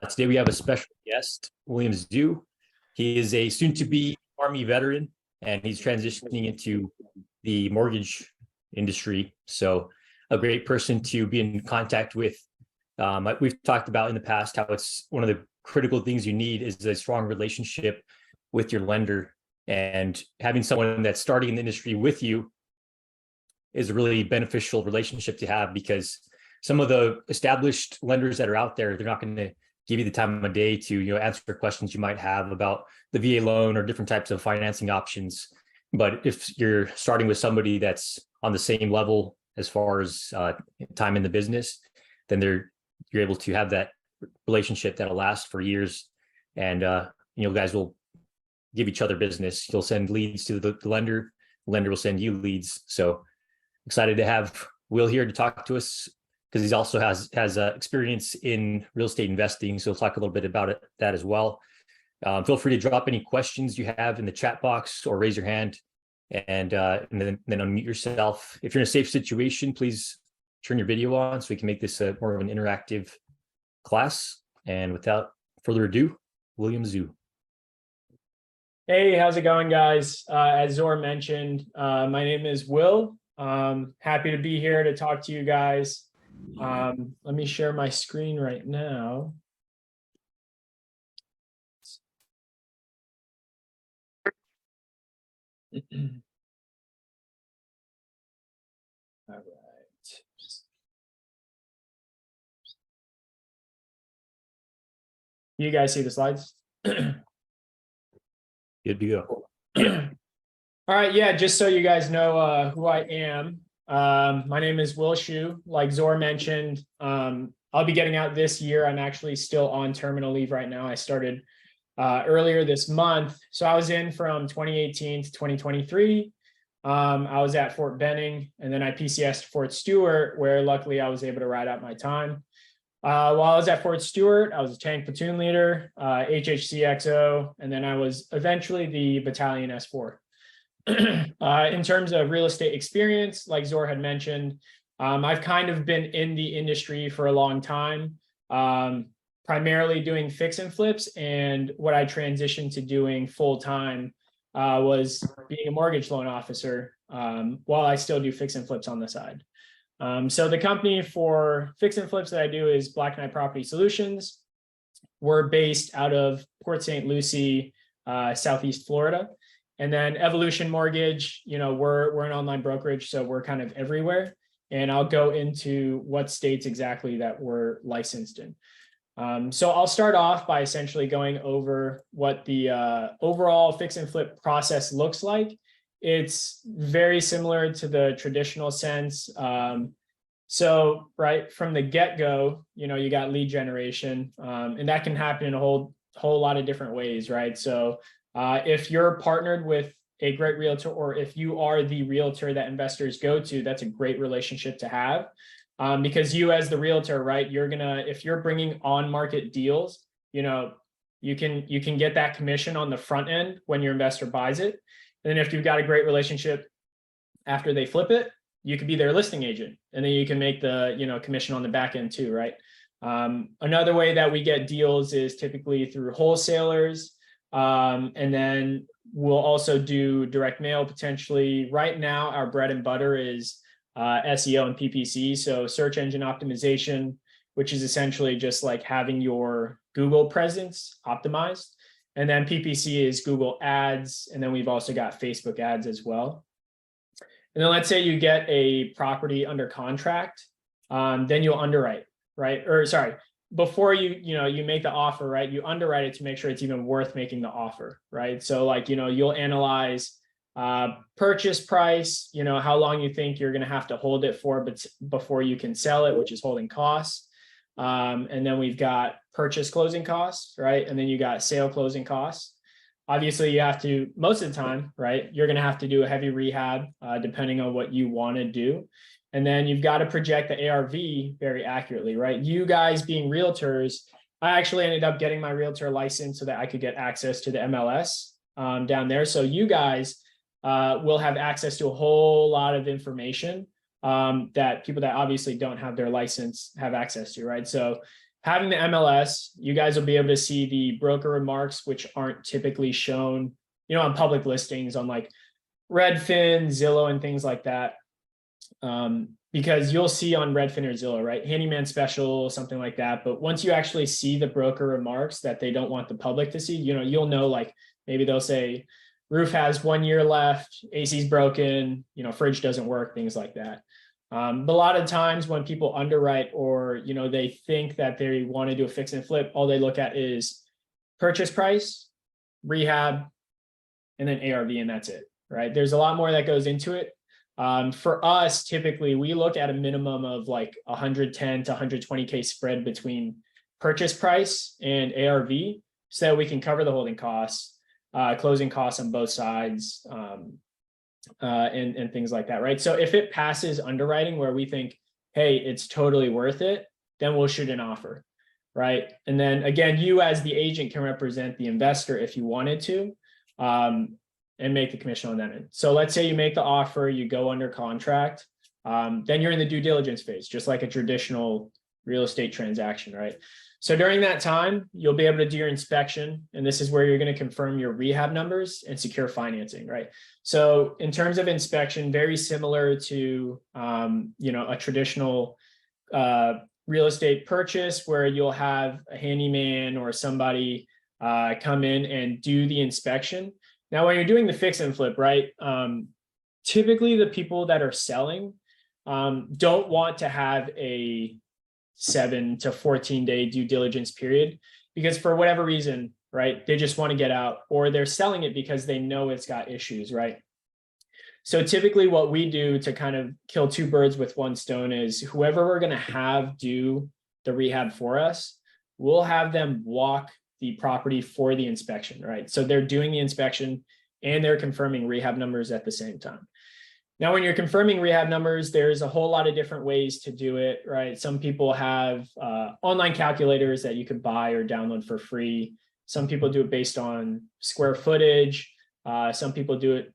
Today we have a special guest, William Zhu. He is a soon-to-be Army veteran, and he's transitioning into the mortgage industry. So a great person to be in contact with. We've talked about in the past how it's one of the critical things you need is a strong relationship with your lender, and having someone that's starting in the industry with you is a really beneficial relationship to have, because some of the established lenders that are out there, they're not going to give you the time of day to answer questions you might have about the VA loan or different types of financing options. But if you're starting with somebody that's on the same level as far as time in the business, then you're able to have that relationship that'll last for years, and guys will give each other business. You'll send leads to the lender will send you leads. So excited to have Will here to talk to us, because he also has experience in real estate investing. So we'll talk a little bit about that as well. Feel free to drop any questions you have in the chat box or raise your hand, and then unmute yourself. If you're in a safe situation, please turn your video on so we can make this more of an interactive class. And without further ado, William Zhu. Hey, how's it going, guys? As Zor mentioned, my name is Will. Happy to be here to talk to you guys. Let me share my screen right now. All right. You guys see the slides? Good to go. Yeah. All right. Yeah. Just so you guys know who I am. My name is Will Zhu. Like Zor mentioned, I'll be getting out this year. I'm actually still on terminal leave right now. I started earlier this month. So I was in from 2018 to 2023. I was at Fort Benning, and then I PCS'd Fort Stewart, where luckily I was able to ride out my time. While I was at Fort Stewart, I was a tank platoon leader, HHCXO, and then I was eventually the battalion S4. In terms of real estate experience, like Zor had mentioned, I've kind of been in the industry for a long time, primarily doing fix and flips. And what I transitioned to doing full time was being a mortgage loan officer, while I still do fix and flips on the side. So the company for fix and flips that I do is Black Knight Property Solutions. We're based out of Port St. Lucie, Southeast Florida. And then Evolution Mortgage, we're an online brokerage, so we're kind of everywhere. And I'll go into what states exactly that we're licensed in. So I'll start off by essentially going over what the overall fix and flip process looks like. It's very similar to the traditional sense. So right from the get-go, you got lead generation, and that can happen in a whole lot of different ways, right? So if you're partnered with a great realtor, or if you are the realtor that investors go to, that's a great relationship to have, because you as the realtor, right, if you're bringing on market deals, you can get that commission on the front end when your investor buys it. And then if you've got a great relationship after they flip it, you could be their listing agent, and then you can make the commission on the back end too, right? Another way that we get deals is typically through wholesalers, and then we'll also do direct mail potentially. Right now, our bread and butter is SEO and PPC, so search engine optimization, which is essentially just like having your Google presence optimized. And then PPC is Google ads. And then we've also got Facebook ads as well. And then let's say you get a property under contract, then you'll underwrite, right? Or sorry, before you make the offer, right? You underwrite it to make sure it's even worth making the offer, right? So you'll analyze purchase price, how long you think you're going to have to hold it for, but before you can sell it, which is holding costs. And then we've got purchase closing costs, right? And then you got sale closing costs. Obviously, you have to, most of the time, right, you're going to have to do a heavy rehab depending on what you want to do. And then you've got to project the ARV very accurately, right? You guys being realtors, I actually ended up getting my realtor license so that I could get access to the MLS down there. So you guys will have access to a whole lot of information that people that obviously don't have their license have access to, right? So having the MLS, you guys will be able to see the broker remarks, which aren't typically shown, on public listings on like Redfin, Zillow, and things like that. Because you'll see on Redfin or Zillow, right? Handyman special, something like that. But once you actually see the broker remarks that they don't want the public to see, you'll know, like maybe they'll say roof has 1 year left, AC's broken, fridge doesn't work, things like that. But a lot of times when people underwrite or, they think that they want to do a fix and flip, all they look at is purchase price, rehab, and then ARV, and that's it, right? There's a lot more that goes into it. For us, typically, we look at a minimum of like 110 to 120K spread between purchase price and ARV so that we can cover the holding costs, closing costs on both sides, and things like that, right? So if it passes underwriting where we think, hey, it's totally worth it, then we'll shoot an offer, right? And then again, you as the agent can represent the investor if you wanted to, and make the commission on that end. So let's say you make the offer, you go under contract, then you're in the due diligence phase, just like a traditional real estate transaction, right? So during that time, you'll be able to do your inspection, and this is where you're going to confirm your rehab numbers and secure financing, right? So in terms of inspection, very similar to, a traditional real estate purchase where you'll have a handyman or somebody come in and do the inspection. Now, when you're doing the fix and flip, right, typically the people that are selling don't want to have a 7 to 14 day due diligence period because for whatever reason, right, they just want to get out, or they're selling it because they know it's got issues, right? So typically what we do to kind of kill two birds with one stone is whoever we're going to have do the rehab for us, we'll have them walk the property for the inspection, right? So they're doing the inspection and they're confirming rehab numbers at the same time. Now, when you're confirming rehab numbers, there's a whole lot of different ways to do it, right? Some people have online calculators that you can buy or download for free. Some people do it based on square footage. Some people do it,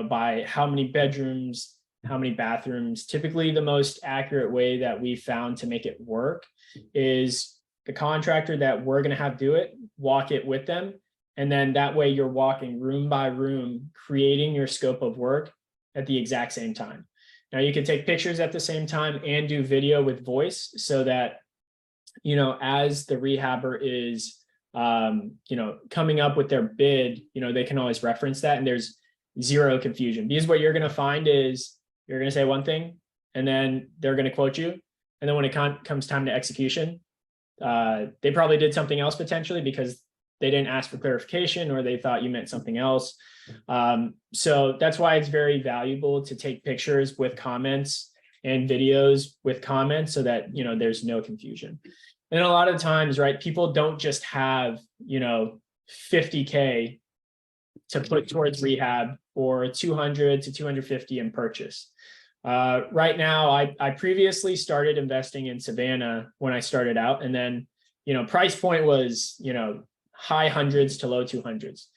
by how many bedrooms, how many bathrooms. Typically, the most accurate way that we found to make it work is the contractor that we're going to have do it, walk it with them. And then that way you're walking room by room, creating your scope of work at the exact same time. Now you can take pictures at the same time and do video with voice so that, as the rehabber is, coming up with their bid, they can always reference that and there's zero confusion. Because what you're going to find is you're going to say one thing and then they're going to quote you. And then when it comes time to execution, they probably did something else potentially because they didn't ask for clarification or they thought you meant something else. So that's why it's very valuable to take pictures with comments and videos with comments so that, there's no confusion. And a lot of times, right, people don't just have, 50K to put towards rehab or 200 to 250 in purchase. Right now, I previously started investing in Savannah when I started out, and then, price point was, high hundreds to low 200s.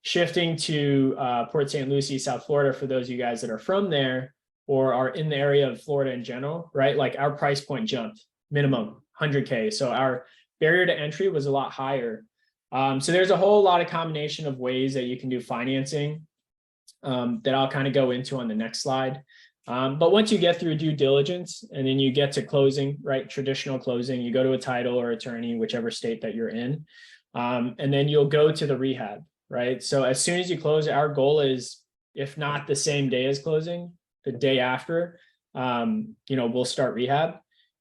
Shifting to Port St. Lucie, South Florida, for those of you guys that are from there or are in the area of Florida in general, right? Like our price point jumped minimum 100K. So our barrier to entry was a lot higher. So there's a whole lot of combination of ways that you can do financing that I'll kind of go into on the next slide. But once you get through due diligence and then you get to closing, right? Traditional closing, you go to a title or attorney, whichever state that you're in. And then you'll go to the rehab, right? So as soon as you close, our goal is, if not the same day as closing, the day after, we'll start rehab.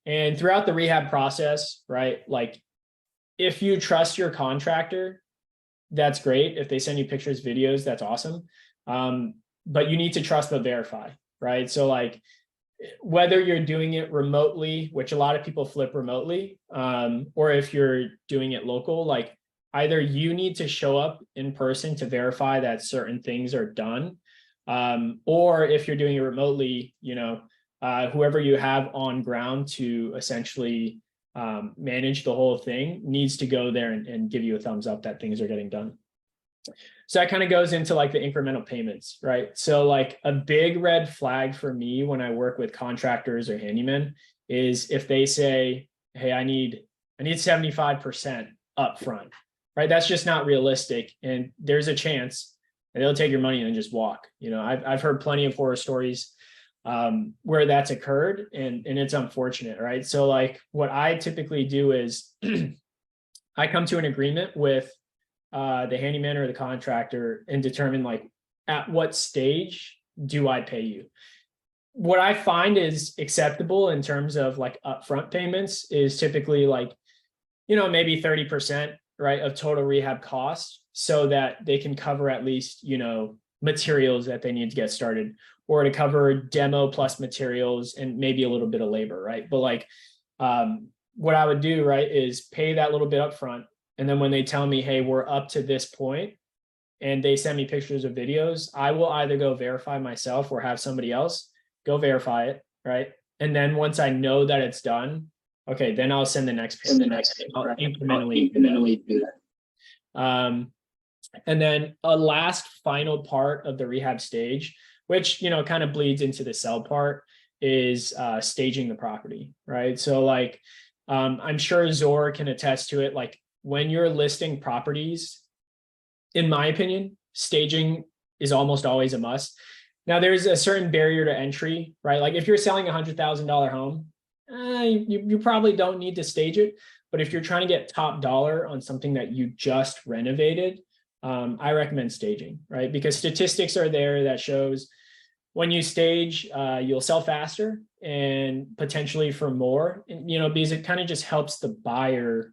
And throughout the rehab process, right? Like if you trust your contractor, that's great. If they send you pictures, videos, that's awesome. But you need to trust but verify, right? So like whether you're doing it remotely, which a lot of people flip remotely, or if you're doing it local, like either you need to show up in person to verify that certain things are done, or if you're doing it remotely, whoever you have on ground to essentially manage the whole thing needs to go there and give you a thumbs up that things are getting done. So that kind of goes into like the incremental payments, right? So like a big red flag for me when I work with contractors or handymen is if they say, hey, I need I need 75% upfront, right? That's just not realistic. And there's a chance that they'll take your money and just walk. You know, I've heard plenty of horror stories where that's occurred, and it's unfortunate, right? So like what I typically do is I come to an agreement with the handyman or the contractor and determine like at what stage do I pay you. What I find is acceptable in terms of like upfront payments is typically like, you know, maybe 30%, right, of total rehab costs, so that they can cover at least, you know, materials that they need to get started, or to cover demo plus materials and maybe a little bit of labor, right? But like what I would do, right, is pay that little bit up front. And then when they tell me, hey, we're up to this point, and they send me pictures of videos, I will either go verify myself or have somebody else go verify it, right? And then once I know that it's done, okay, then I'll send the next payment. I'll incrementally do that. And then a last final part of the rehab stage, which, you know, kind of bleeds into the sell part, is staging the property, right? So like, I'm sure Zor can attest to it. Like when you're listing properties, in my opinion, staging is almost always a must. Now there's a certain barrier to entry, right? Like if you're selling $100,000 home, you probably don't need to stage it. But if you're trying to get top dollar on something that you just renovated, I recommend staging, right? Because statistics are there that shows when you stage, you'll sell faster and potentially for more, you know, because it kind of just helps the buyer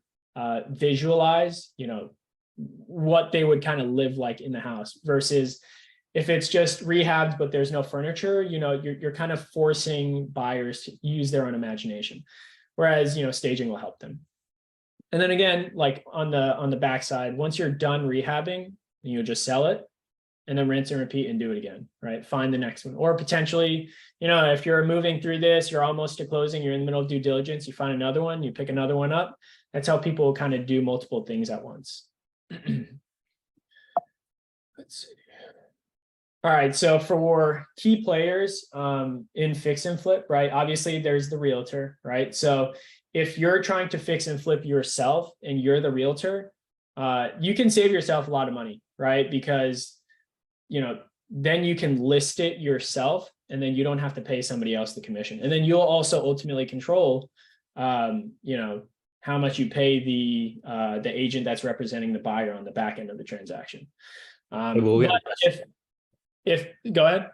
visualize, you know, what they would kind of live like in the house, versus if it's just rehabbed but there's no furniture, you know, you're kind of forcing buyers to use their own imagination, whereas, you know, staging will help them. And then again, like on the backside, once you're done rehabbing, you just sell it and then rinse and repeat and do it again, right? Find the next one. Or potentially, you know, if you're moving through this, you're almost to closing, you're in the middle of due diligence, you find another one, you pick another one up. That's how people kind of do multiple things at once. Let's see. All right, so for key players in fix and flip, right? Obviously, there's the realtor, right? So if you're trying to fix and flip yourself and you're the realtor, you can save yourself a lot of money, right? Because, you know, then you can list it yourself and then you don't have to pay somebody else the commission. And then you'll also ultimately control, you know, how much you pay the agent that's representing the buyer on the back end of the transaction. If go ahead.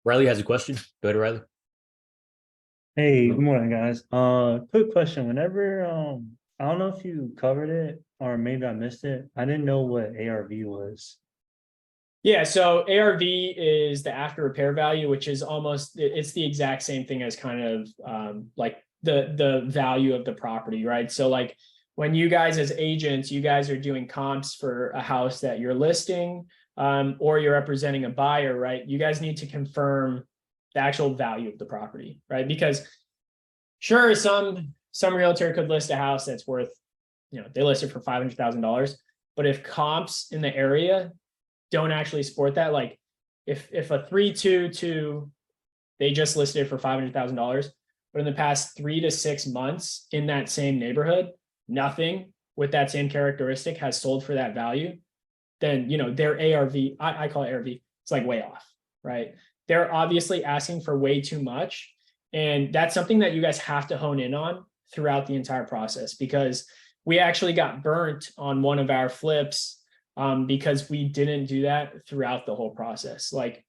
Riley has a question. Go ahead, Riley. Hey, good morning, guys. Quick question. Whenever I don't know if you covered it or maybe I missed it. I didn't know what ARV was. Yeah, so ARV is the after repair value, which is almost, it's the exact same thing as kind of like the value of the property, right? So like when you guys as agents, you guys are doing comps for a house that you're listing, or you're representing a buyer, right? You guys need to confirm the actual value of the property, right? Because sure, some realtor could list a house that's worth, you know, they list it for $500,000, but if comps in the area don't actually support that, like if a 322, they just listed it for $500,000, but in the past 3 to 6 months in that same neighborhood, nothing with that same characteristic has sold for that value, then, you know, their ARV, I call it ARV, it's like way off, right? They're obviously asking for way too much. And that's something that you guys have to hone in on throughout the entire process, because we actually got burnt on one of our flips because we didn't do that throughout the whole process. Like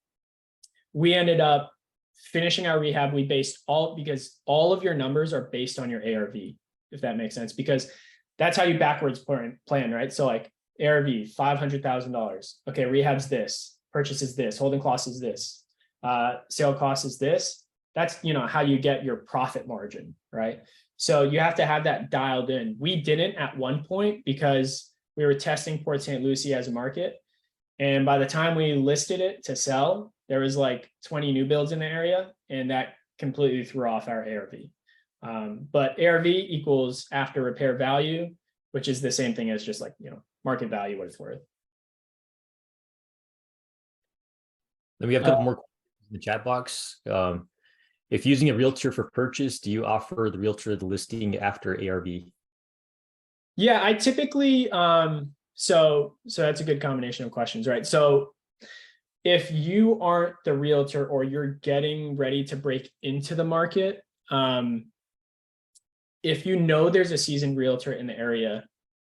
we ended up finishing our rehab. We based because all of your numbers are based on your ARV, if that makes sense, because that's how you backwards plan, right? So like ARV, $500,000. Okay, rehab's this, purchase is this, holding cost is this, sale cost is this. That's, you know, how you get your profit margin, right? So you have to have that dialed in. We didn't at one point because we were testing Port St. Lucie as a market. And by the time we listed it to sell, there was like 20 new builds in the area, and that completely threw off our ARV. But ARV equals after repair value, which is the same thing as just like, you know, market value, what it's worth. Then we have a couple more questions in the chat box. If using a realtor for purchase, do you offer the realtor the listing after ARV? Yeah, I typically, so that's a good combination of questions, right? So if you aren't the realtor or you're getting ready to break into the market, if you know there's a seasoned realtor in the area,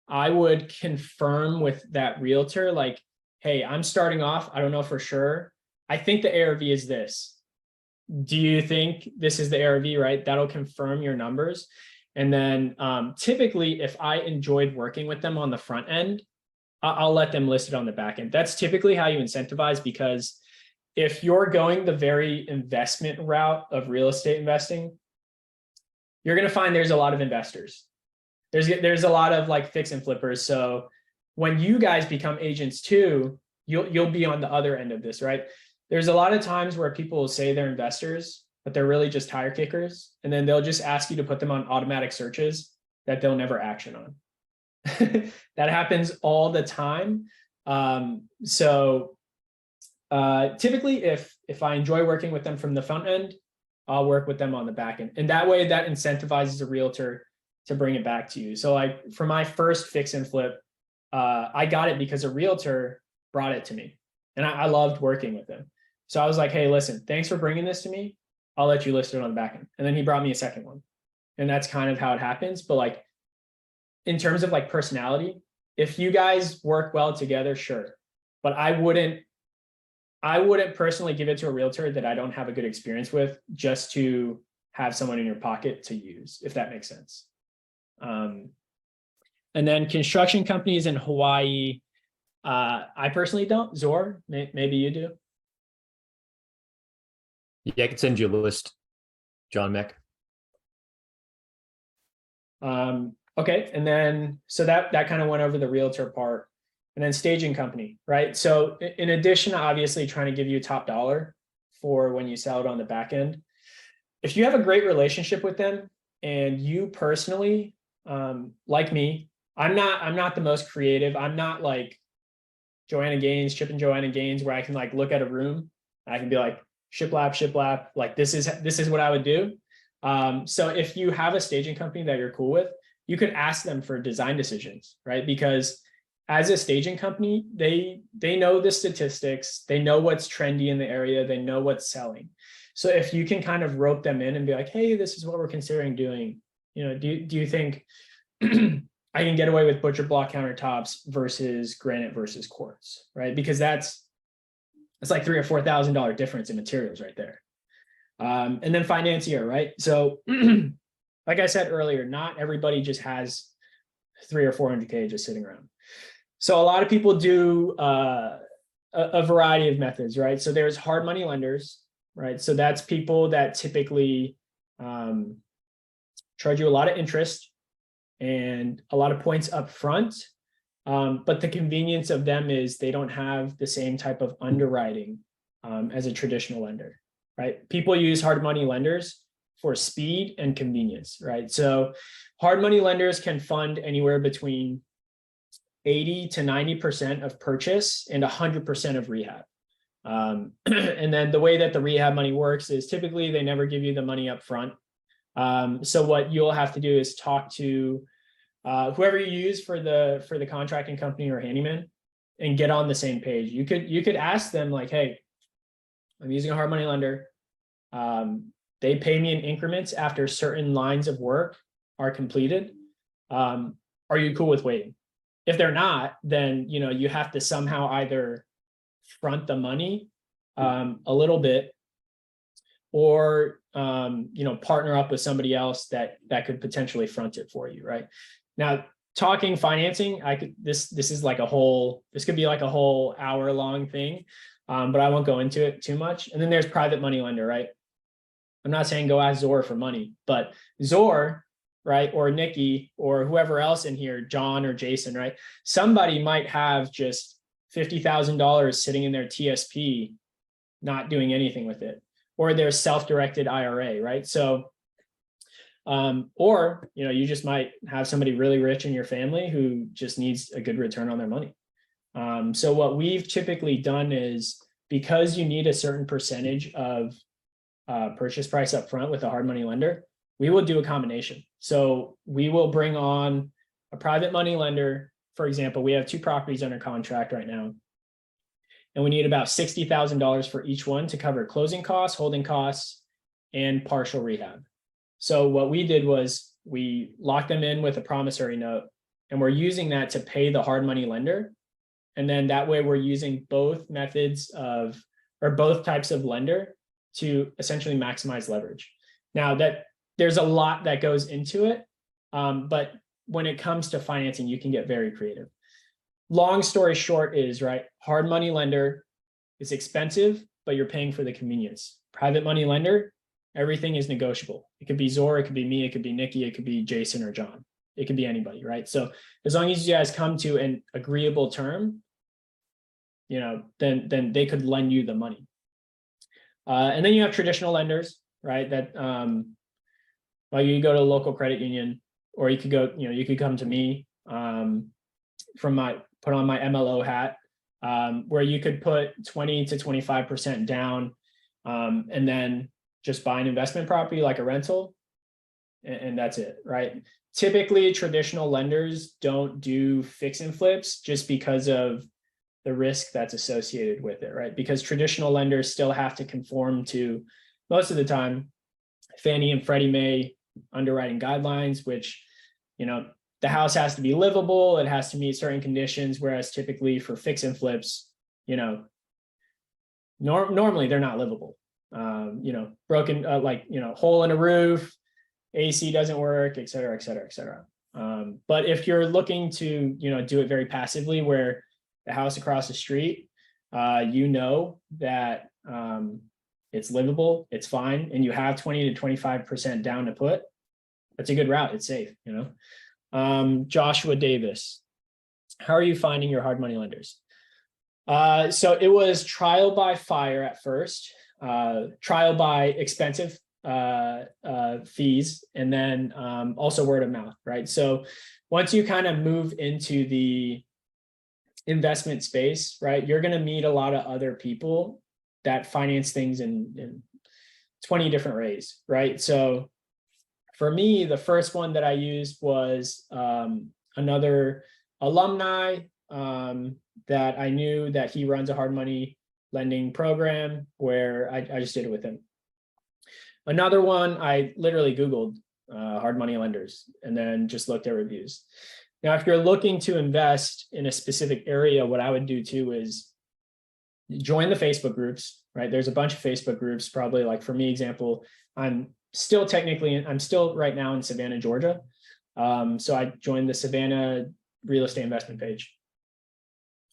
I would confirm with that realtor, like, hey, I'm starting off. I don't know for sure. I think the ARV is this. Do you think this is the ARV, right? That'll confirm your numbers. And then typically, if I enjoyed working with them on the front end, I'll let them list it on the back end. That's typically how you incentivize, because if you're going the very investment route of real estate investing, you're going to find there's a lot of investors. There's a lot of like fix and flippers. So when you guys become agents too, you'll be on the other end of this, right? There's a lot of times where people will say they're investors, but they're really just tire kickers. And then they'll just ask you to put them on automatic searches that they'll never action on. That happens all the time. Typically if I enjoy working with them from the front end, I'll work with them on the back end. And that way that incentivizes a realtor to bring it back to you. So like for my first fix and flip, I got it because a realtor brought it to me and I loved working with him. So I was like, hey, listen, thanks for bringing this to me. I'll let you list it on the back end. And then he brought me a second one. And that's kind of how it happens. But like, in terms of like personality, if you guys work well together, sure. But I wouldn't personally give it to a realtor that I don't have a good experience with just to have someone in your pocket to use, if that makes sense. And then construction companies in Hawaii, I personally don't. Zor, maybe you do. Yeah, I can send you a list, John Meck. Okay, and then so that kind of went over the realtor part, and then staging company, right? So in addition to obviously trying to give you top dollar for when you sell it on the back end, if you have a great relationship with them and you personally, like me, I'm not the most creative. I'm not like Joanna Gaines, Chip and Joanna Gaines, where I can like look at a room, and I can be like shiplap, like this is what I would do. So if you have a staging company that you're cool with, you could ask them for design decisions, right? Because as a staging company, they know the statistics, they know what's trendy in the area, they know what's selling. So if you can kind of rope them in and be like, hey, this is what we're considering doing, you know, do you think I can get away with butcher block countertops versus granite versus quartz, right? Because it's like $3,000 or $4,000 difference in materials right there. And then financier, right? So like I said earlier, not everybody just has 300 or 400K just sitting around. So a lot of people do a variety of methods, right? So there's hard money lenders, right? So that's people that typically charge you a lot of interest and a lot of points up front. But the convenience of them is they don't have the same type of underwriting as a traditional lender, right? People use hard money lenders for speed and convenience, right? So hard money lenders can fund anywhere between 80 to 90% of purchase and 100% of rehab. And then the way that the rehab money works is typically they never give you the money up front. So what you'll have to do is talk to whoever you use for the contracting company or handyman and get on the same page. You could ask them like, hey, I'm using a hard money lender. They pay me in increments after certain lines of work are completed. Are you cool with waiting? If they're not, then you have to somehow either front the money a little bit, or partner up with somebody else that could potentially front it for you, right? Now, talking financing, this could be like a whole hour-long thing, but I won't go into it too much. And then there's private money lender, right? I'm not saying go ask Zor for money, but Zor, right, or Nikki, or whoever else in here, John or Jason, right? Somebody might have just $50,000 sitting in their TSP, not doing anything with it, or their self-directed IRA, right? So, or you just might have somebody really rich in your family who just needs a good return on their money. So what we've typically done is, because you need a certain percentage of purchase price up front with a hard money lender, we will do a combination. So we will bring on A private money lender, for example, we have 2 properties under contract right now, and we need about $60,000 for each one to cover closing costs, holding costs, and partial rehab. So what we did was we locked them in with a promissory note, and we're using that to pay the hard money lender. And then that way we're using both methods of, or both types of lender to essentially maximize leverage. Now that there's a lot that goes into it, but when it comes to financing, you can get very creative. Long story short is, right, hard money lender is expensive, but you're paying for the convenience. Private money lender, everything is negotiable. It could be Zor, it could be me, it could be Nikki, it could be Jason or John. It could be anybody, right? So as long as you guys come to an agreeable term, you know, then they could lend you the money. And then you have traditional lenders, right? That well, you go to a local credit union, or you could go, you know, you could come to me put on my MLO hat, where you could put 20 to 25% down, and then just buy an investment property like a rental, and that's it, right? Typically, traditional lenders don't do fix and flips just because of the risk that's associated with it, right? Because traditional lenders still have to conform to, most of the time, Fannie and Freddie Mae underwriting guidelines, which, you know, the house has to be livable, it has to meet certain conditions, whereas typically for fix and flips, you know, normally they're not livable. You know, broken, like, you know, hole in a roof, AC doesn't work, et cetera, et cetera, et cetera. But if you're looking to, you know, do it very passively, where the house across the street, you know that it's livable, it's fine, and you have 20 to 25% down to put, that's a good route. It's safe, you know. Joshua Davis, how are you finding your hard money lenders? So it was trial by fire at first, trial by expensive fees, and then also word of mouth, right? So once you kind of move into the investment space, right, you're going to meet a lot of other people that finance things in 20 different ways, right? So for me, the first one that I used was another alumni that I knew that he runs a hard money lending program, where I just did it with him. Another one, I literally Googled hard money lenders and then just looked at reviews. Now, if you're looking to invest in a specific area, what I would do too is join the Facebook groups, right? There's a bunch of Facebook groups, probably, like for me, example, I'm still right now in Savannah, Georgia. So I joined the Savannah real estate investment page,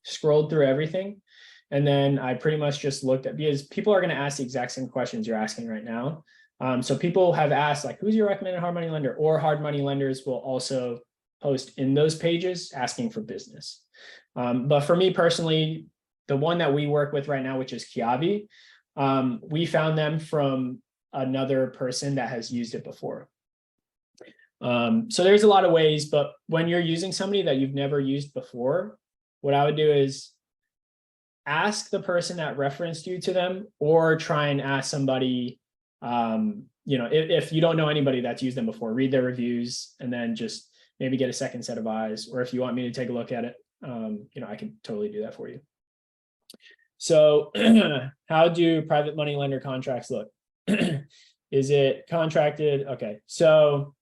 scrolled through everything. And then I pretty much just looked at, because people are going to ask the exact same questions you're asking right now. So people have asked, like, who's your recommended hard money lender? Or hard money lenders will also post in those pages asking for business. But for me personally, the one that we work with right now, which is Kiavi, we found them from another person that has used it before. So there's a lot of ways, but when you're using somebody that you've never used before, what I would do is ask the person that referenced you to them, or try and ask somebody, you know, if you don't know anybody that's used them before, read their reviews, and then just maybe get a second set of eyes. Or if you want me to take a look at it, you know, I can totally do that for you. So how do private money lender contracts look? Is it contracted? Okay, so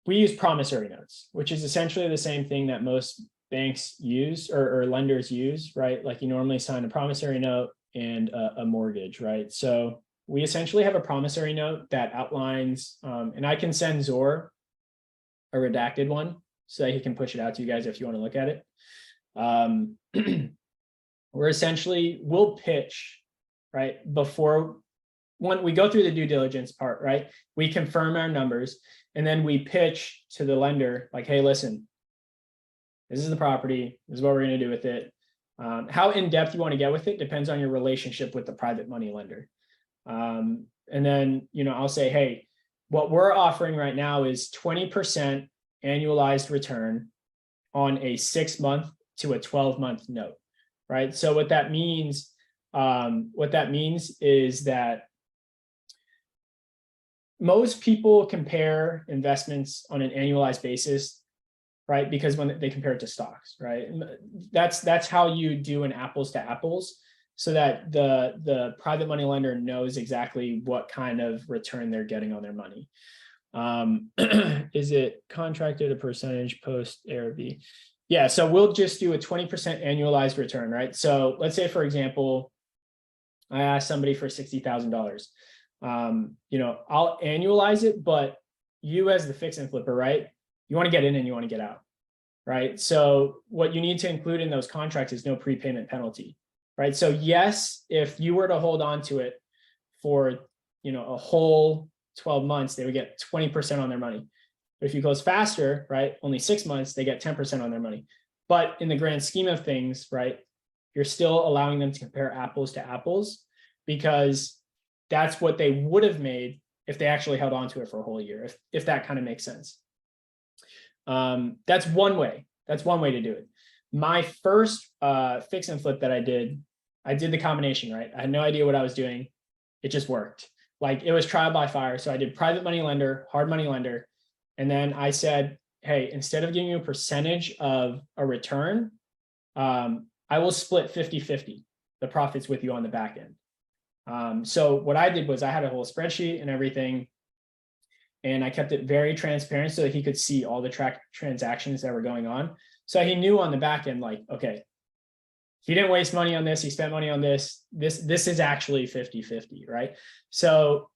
we use promissory notes, which is essentially the same thing that most banks use, or lenders use, right? Like you normally sign a promissory note and a mortgage, right? So we essentially have a promissory note that outlines, and I can send Zor a redacted one so that he can push it out to you guys if you want to look at it. We'll pitch, right? Before, when we go through the due diligence part, right? We confirm our numbers, and then we pitch to the lender, like, hey, listen, this is the property, this is what we're going to do with it. How in depth you want to get with it depends on your relationship with the private money lender. And then, you know, I'll say, hey, what we're offering right now is 20% annualized return on a 6-month to a 12-month note, right? So what that means is that most people compare investments on an annualized basis, right? Because when they compare it to stocks, right? And that's how you do an apples to apples, so that the private money lender knows exactly what kind of return they're getting on their money. Is it contracted a percentage post ARV? Yeah, so we'll just do a 20% annualized return, right? So let's say, for example, I asked somebody for $60,000. I'll annualize it, but you as the fix and flipper, right? You want to get in and you want to get out, right? So what you need to include in those contracts is no prepayment penalty, right? So yes, if you were to hold on to it for, a whole 12 months, they would get 20% on their money. But if you close faster, right, only 6 months, they get 10% on their money. But in the grand scheme of things, right, you're still allowing them to compare apples to apples, because that's what they would have made if they actually held on to it for a whole year, if that kind of makes sense. That's one way. That's one way to do it. My first fix and flip that I did the combination, right? I had no idea what I was doing. It just worked. Like, it was trial by fire. So I did private money lender, hard money lender. And then I said, hey, instead of giving you a percentage of a return, I will split 50-50 the profits with you on the back end. So what I did was I had a whole spreadsheet and everything, and I kept it very transparent so that he could see all the transactions that were going on. So he knew on the back end, like, okay, he didn't waste money on this, he spent money on this. This is actually 50-50, right? So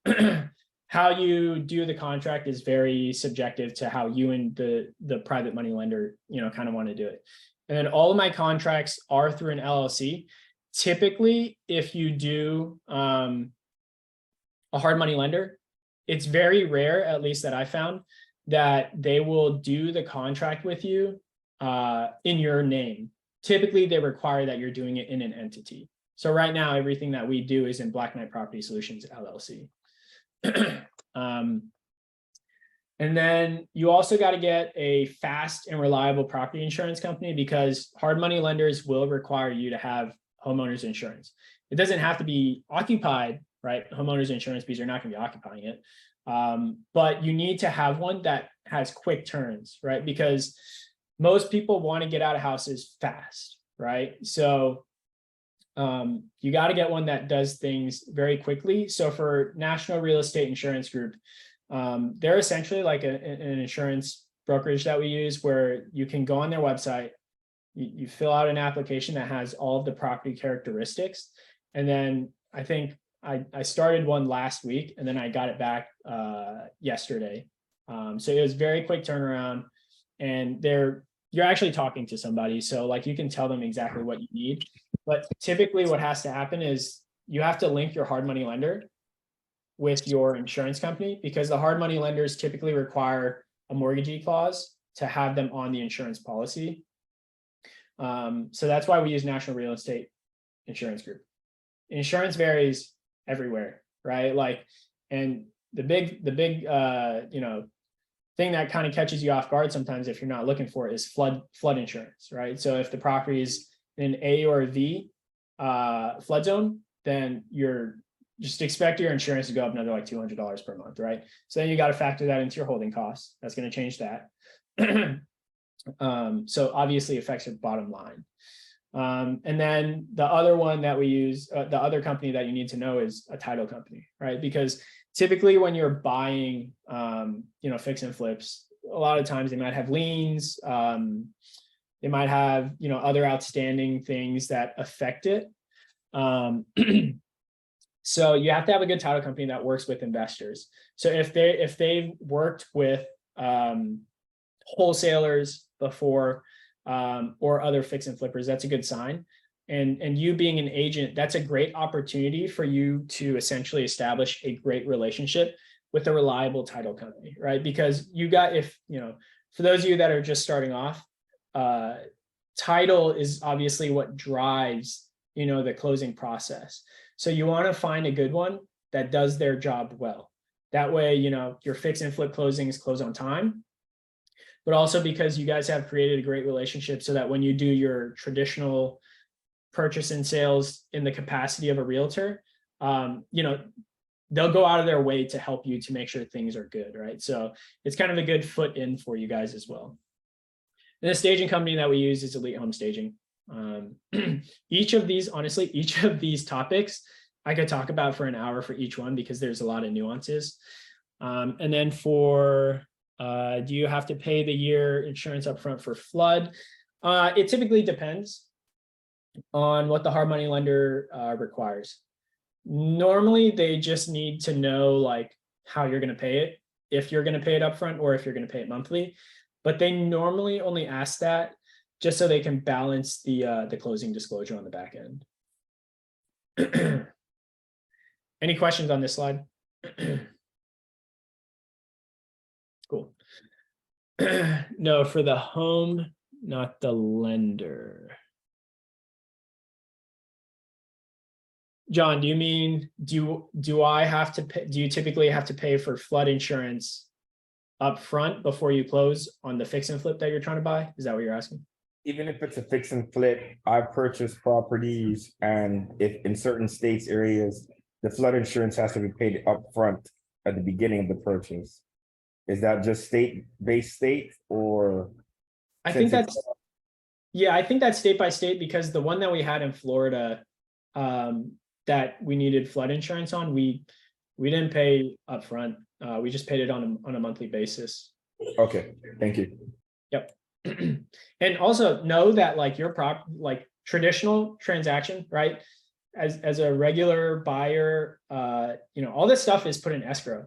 how you do the contract is very subjective to how you and the private money lender, kind of want to do it. And then all of my contracts are through an LLC. Typically, if you do a hard money lender, it's very rare, at least that I found, that they will do the contract with you in your name. Typically, they require that you're doing it in an entity. So right now, everything that we do is in Black Knight Property Solutions, LLC. And then you also got to get a fast and reliable property insurance company, because hard money lenders will require you to have homeowners insurance. It doesn't have to be occupied, right? Homeowners insurance, because you're not going to be occupying it. But you need to have one that has quick turns, right? Because most people want to get out of houses fast, right? So you got to get one that does things very quickly. So for National Real Estate Insurance Group, they're essentially like an insurance brokerage that we use, where you can go on their website, you fill out an application that has all of the property characteristics. And then I think I started one last week, and then I got it back yesterday. So it was very quick turnaround, and you're actually talking to somebody. So like, you can tell them exactly what you need. But typically what has to happen is you have to link your hard money lender with your insurance company, because the hard money lenders typically require a mortgagee clause to have them on the insurance policy. So that's why we use National Real Estate Insurance Group. Insurance varies everywhere, right? Like, and the big thing that kind of catches you off guard sometimes if you're not looking for it is flood insurance, right? So if the property is in A or V flood zone, then you're just expect your insurance to go up another like $200 per month, right? So then you got to factor that into your holding costs. That's going to change that. So obviously affects your bottom line. And then the other one that we use, the other company that you need to know is a title company, right? Because typically when you're buying, fix and flips, a lot of times they might have liens, they might have, other outstanding things that affect it. So you have to have a good title company that works with investors. So if they've worked with wholesalers before, or other fix and flippers, that's a good sign. And you being an agent, that's a great opportunity for you to essentially establish a great relationship with a reliable title company, right? Because for those of you that are just starting off, title is obviously what drives, the closing process. So you want to find a good one that does their job well. That way, your fix and flip closings close on time, but also because you guys have created a great relationship, so that when you do your traditional purchase and sales in the capacity of a realtor, they'll go out of their way to help you to make sure things are good, right? So it's kind of a good foot in for you guys as well. And the staging company that we use is Elite Home Staging. Each of these, honestly, each of these topics I could talk about for an hour for each one because there's a lot of nuances. And then for, do you have to pay the year insurance upfront for flood? It typically depends on what the hard money lender requires. Normally, they just need to know like how you're going to pay it, if you're going to pay it upfront or if you're going to pay it monthly. But they normally only ask that just so they can balance the closing disclosure on the back end. Any questions on this slide? Cool. No, for the home, not the lender. John, do you mean, do I have to pay, do you typically have to pay for flood insurance up front before you close on the fix and flip that you're trying to buy? Is that what you're asking? Even if it's a fix and flip, I've purchased properties, and if in certain states areas, the flood insurance has to be paid upfront at the beginning of the purchase. Is that just state-based or? I think that's, yeah, I think that's state by state, because the one that we had in Florida, that we needed flood insurance on, we didn't pay upfront. We just paid it on a monthly basis. Okay, thank you. Yep. And also know that like your traditional transaction, right? As a regular buyer, all this stuff is put in escrow,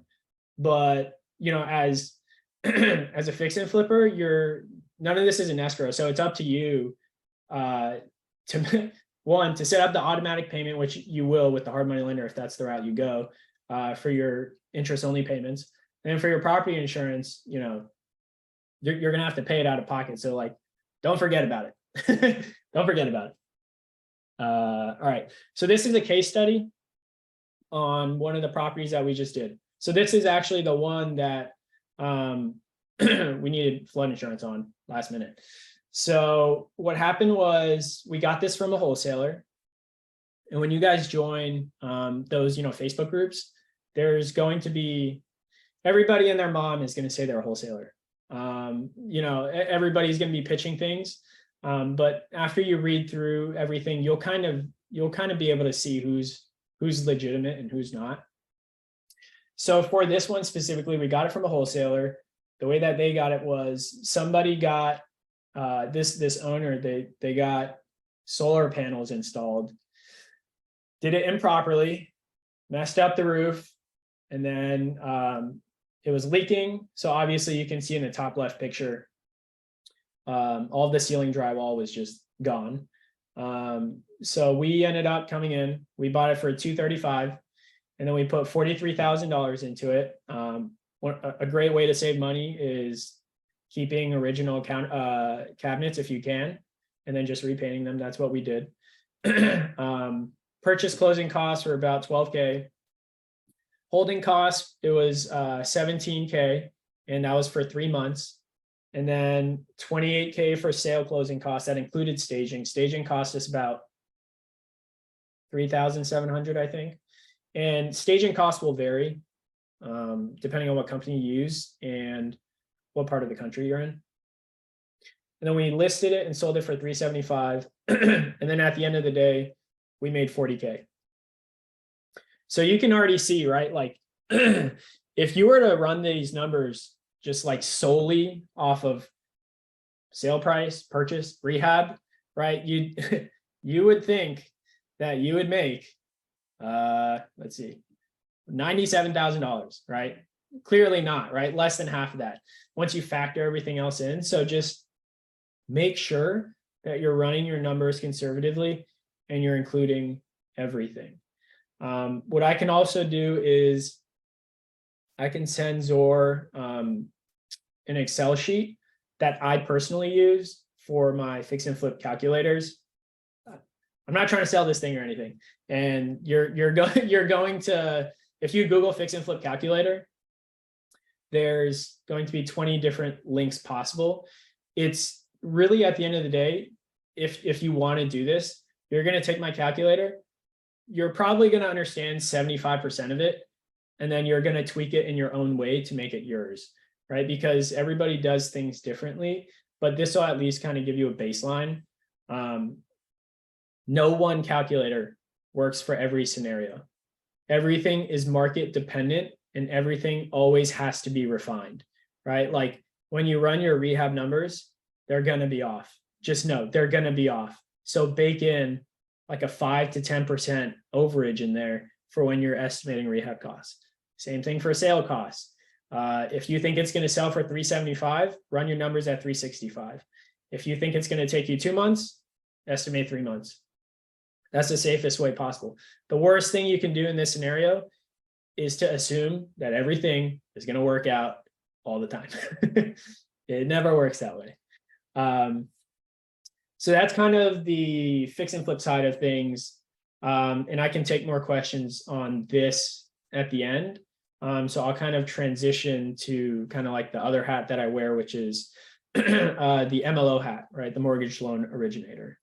but as as a fix and flipper, none of this is in escrow. So it's up to you to one, to set up the automatic payment, which you will with the hard money lender if that's the route you go, for your interest only payments. And then for your property insurance, you're gonna have to pay it out of pocket. So like, don't forget about it. Don't forget about it. All right. So this is a case study on one of the properties that we just did. So this is actually the one that we needed flood insurance on last minute. So what happened was we got this from a wholesaler. And when you guys join those, Facebook groups, there's going to be everybody and their mom is going to say they're a wholesaler. Everybody's going to be pitching things. But after you read through everything, you'll kind of be able to see who's legitimate and who's not. So for this one specifically, we got it from a wholesaler. The way that they got it was somebody got this owner, they got solar panels installed, did it improperly, messed up the roof, and then it was leaking. So obviously you can see in the top left picture, all of the ceiling drywall was just gone. So we ended up coming in, we bought it for $235,000, and then we put $43,000 into it. A great way to save money is keeping original cabinets if you can, and then just repainting them. That's what we did. Purchase closing costs were about $12,000. Holding costs, it was $17,000, and that was for 3 months. And then $28,000 for sale closing costs. That included staging. Staging cost us about $3,700, I think. And staging costs will vary depending on what company you use and what part of the country you're in. And then we listed it and sold it for $375,000. And then at the end of the day, we made $40,000. So you can already see, right? Like if you were to run these numbers just like solely off of sale price, purchase, rehab, right? You would think that you would make, let's see, $97,000, right? Clearly not, right? Less than half of that once you factor everything else in. So just make sure that you're running your numbers conservatively and you're including everything. What I can also do is I can send Zor an Excel sheet that I personally use for my fix and flip calculators. I'm not trying to sell this thing or anything. And you're going to, if you Google fix and flip calculator, there's going to be 20 different links possible. It's really, at the end of the day, if you want to do this, you're going to take my calculator. You're probably going to understand 75% of it. and then you're going to tweak it in your own way to make it yours, right? Because everybody does things differently, but this will at least kind of give you a baseline. No one calculator works for every scenario. Everything is market dependent and everything always has to be refined, right? Like when you run your rehab numbers, they're going to be off. Just know they're going to be off. So bake in like a 5 to 10% overage in there for when you're estimating rehab costs. Same thing for sale costs. If you think it's going to sell for 375, run your numbers at 365. If you think it's going to take you 2 months, estimate 3 months. That's the safest way possible. The worst thing you can do in this scenario is to assume that everything is going to work out all the time. It never works that way. So that's kind of the fix and flip side of things. And I can take more questions on this at the end. So I'll kind of transition to kind of like the other hat that I wear, which is the MLO hat, right? The mortgage loan originator.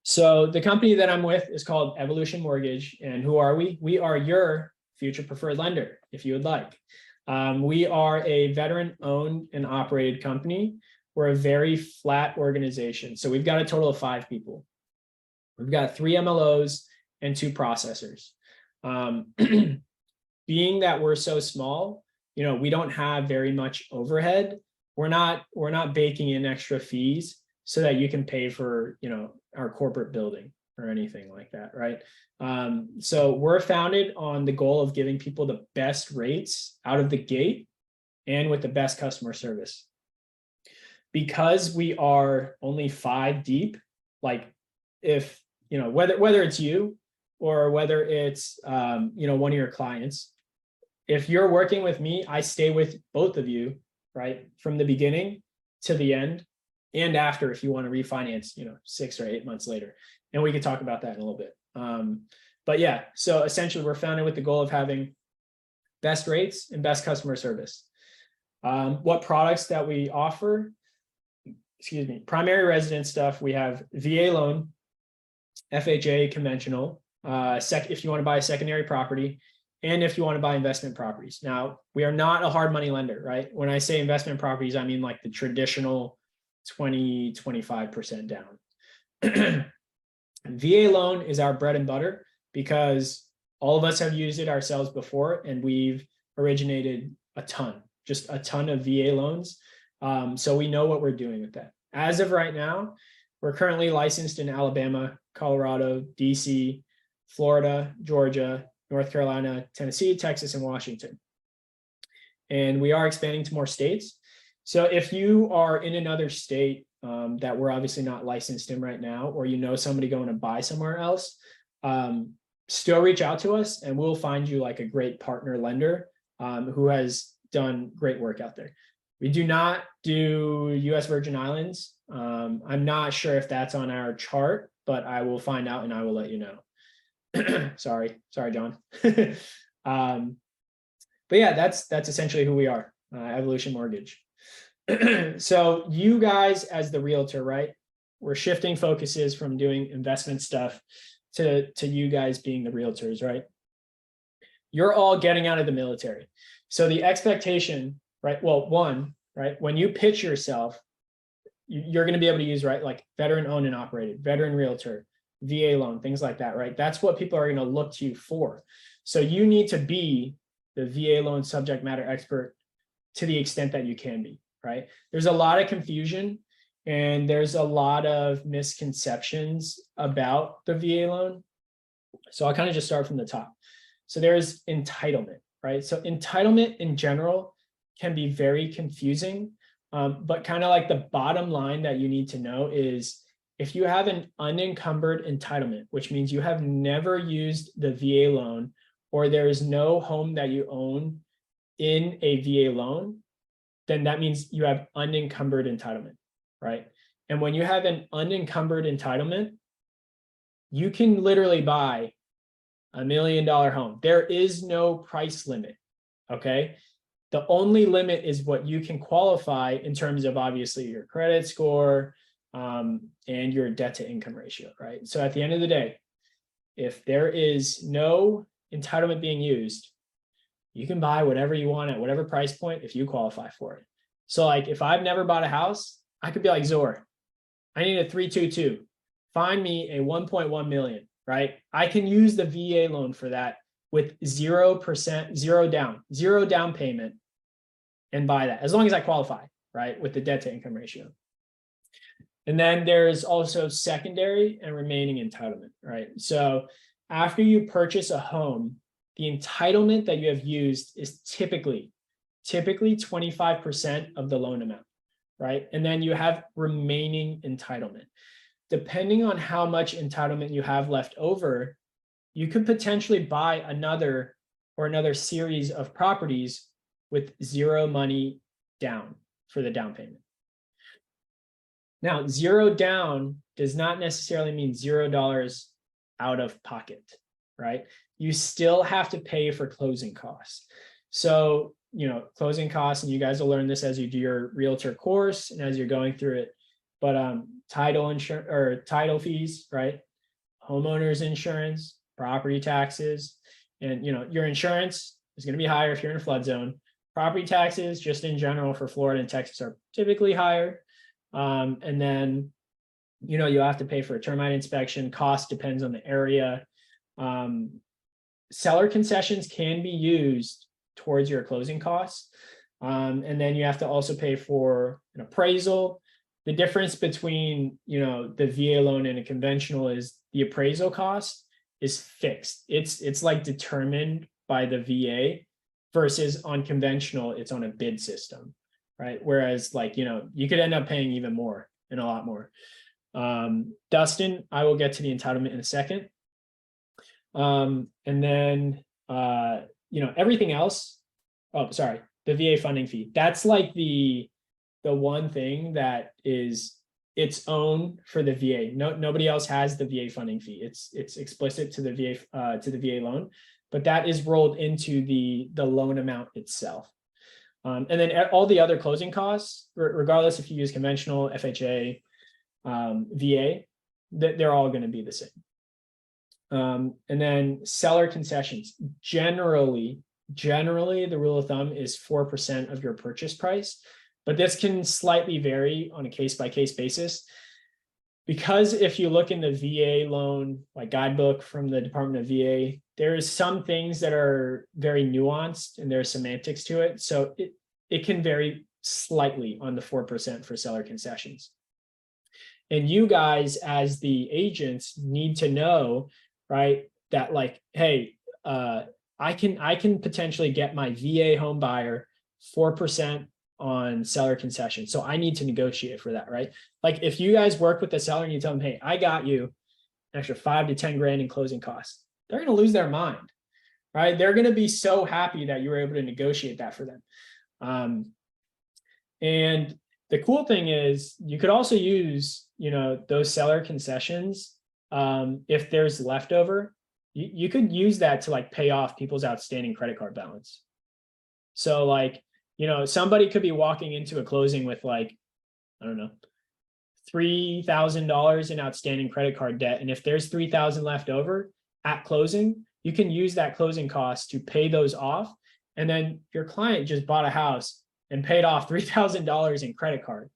So the company that I'm with is called Evolution Mortgage. And who are we? We are your future preferred lender, if you would like. We are a veteran-owned and operated company. We're a very flat organization. So we've got a total of 5 people. We've got 3 MLOs and 2 processors. Being that we're so small, you know, we don't have very much overhead. We're not baking in extra fees so that you can pay for, you know, our corporate building or anything like that, right? So we're founded on the goal of giving people the best rates out of the gate and with the best customer service. Because we are only 5 deep, like if, you know, whether it's you or whether it's, you know, one of your clients, if you're working with me, I stay with both of you, right? From the beginning to the end and after, if you want to refinance, you know, 6 or 8 months later. And we can talk about that in a little bit. But yeah, so essentially we're founded with the goal of having best rates and best customer service. What products that we offer? Excuse me, primary residence stuff. We have VA loan, FHA conventional, if you want to buy a secondary property, and if you want to buy investment properties. Now, we are not a hard money lender, right? When I say investment properties, I mean like the traditional 20, 25% down. VA loan is our bread and butter because all of us have used it ourselves before, and we've originated just a ton of VA loans. So we know what we're doing with that. As of right now, we're currently licensed in Alabama, Colorado, DC, Florida, Georgia, North Carolina, Tennessee, Texas, and Washington. And we are expanding to more states. So if you are in another state that we're obviously not licensed in right now, or you know somebody going to buy somewhere else, still reach out to us and we'll find you like a great partner lender who has done great work out there. We do not do US Virgin Islands. I'm not sure if that's on our chart, but I will find out and I will let you know. Sorry, John. But yeah, that's essentially who we are, Evolution Mortgage. So you guys as the realtor, right? We're shifting focuses from doing investment stuff to you guys being the realtors, right? You're all getting out of the military. So the expectation, right? Well, one, right? When you pitch yourself, you're going to be able to use, right? Like veteran owned and operated, veteran realtor, VA loan, things like that, right? That's what people are going to look to you for. So you need to be the VA loan subject matter expert to the extent that you can be, right? There's a lot of confusion and there's a lot of misconceptions about the VA loan. So I'll kind of just start from the top. So there's entitlement, right? So entitlement in general can be very confusing, but kind of like the bottom line that you need to know is if you have an unencumbered entitlement, which means you have never used the VA loan or there is no home that you own in a VA loan, then that means you have unencumbered entitlement, right? And when you have an unencumbered entitlement, you can literally buy $1 million home. There is no price limit, okay? The only limit is what you can qualify in terms of obviously your credit score and your debt to income ratio, right? So at the end of the day, if there is no entitlement being used, you can buy whatever you want at whatever price point if you qualify for it. So like if I've never bought a house, I could be like Zor, I need a 322. Find me a 1.1 million, right? I can use the VA loan for that with 0%, zero down payment and buy that as long as I qualify, right? With the debt to income ratio. And then there's also secondary and remaining entitlement, right? So after you purchase a home, the entitlement that you have used is typically 25% of the loan amount, right? And then you have remaining entitlement. Depending on how much entitlement you have left over, you could potentially buy another series of properties with zero money down for the down payment. Now, zero down does not necessarily mean $0 out of pocket, right? You still have to pay for closing costs. So, closing costs, and you guys will learn this as you do your realtor course and as you're going through it, but title insurance or title fees, right? Homeowners insurance, property taxes, and your insurance is going to be higher if you're in a flood zone. Property taxes, just in general for Florida and Texas, are typically higher. And then, you'll have to pay for a termite inspection. Cost depends on the area. Seller concessions can be used towards your closing costs. And then you have to also pay for an appraisal. The difference between, the VA loan and a conventional is the appraisal cost is fixed. It's like determined by the VA versus on conventional, it's on a bid system, right? Whereas you could end up paying even more and a lot more. Dustin, I will get to the entitlement in a second. And then, everything else. Oh, sorry. The VA funding fee. That's like the one thing that is its own for the VA. Nobody else has the VA funding fee. It's explicit to the VA loan, but that is rolled into the loan amount itself. And then all the other closing costs, regardless if you use conventional, FHA, VA, they're all going to be the same. And then seller concessions. Generally, the rule of thumb is 4% of your purchase price, but this can slightly vary on a case-by-case basis. Because if you look in the VA loan, like guidebook from the Department of VA, there's some things that are very nuanced and there's semantics to it. So it can vary slightly on the 4% for seller concessions. And you guys, as the agents, need to know, right, that hey, I can potentially get my VA home buyer 4% on seller concession. So I need to negotiate for that, right? Like if you guys work with the seller and you tell them, hey, I got you an extra 5 to 10 grand in closing costs, they're going to lose their mind, right? They're going to be so happy that you were able to negotiate that for them. And the cool thing is you could also use, those seller concessions. If there's leftover, you could use that to pay off people's outstanding credit card balance. So somebody could be walking into a closing with I don't know, $3,000 in outstanding credit card debt. And if there's $3,000 left over at closing, you can use that closing cost to pay those off. And then your client just bought a house and paid off $3,000 in credit card,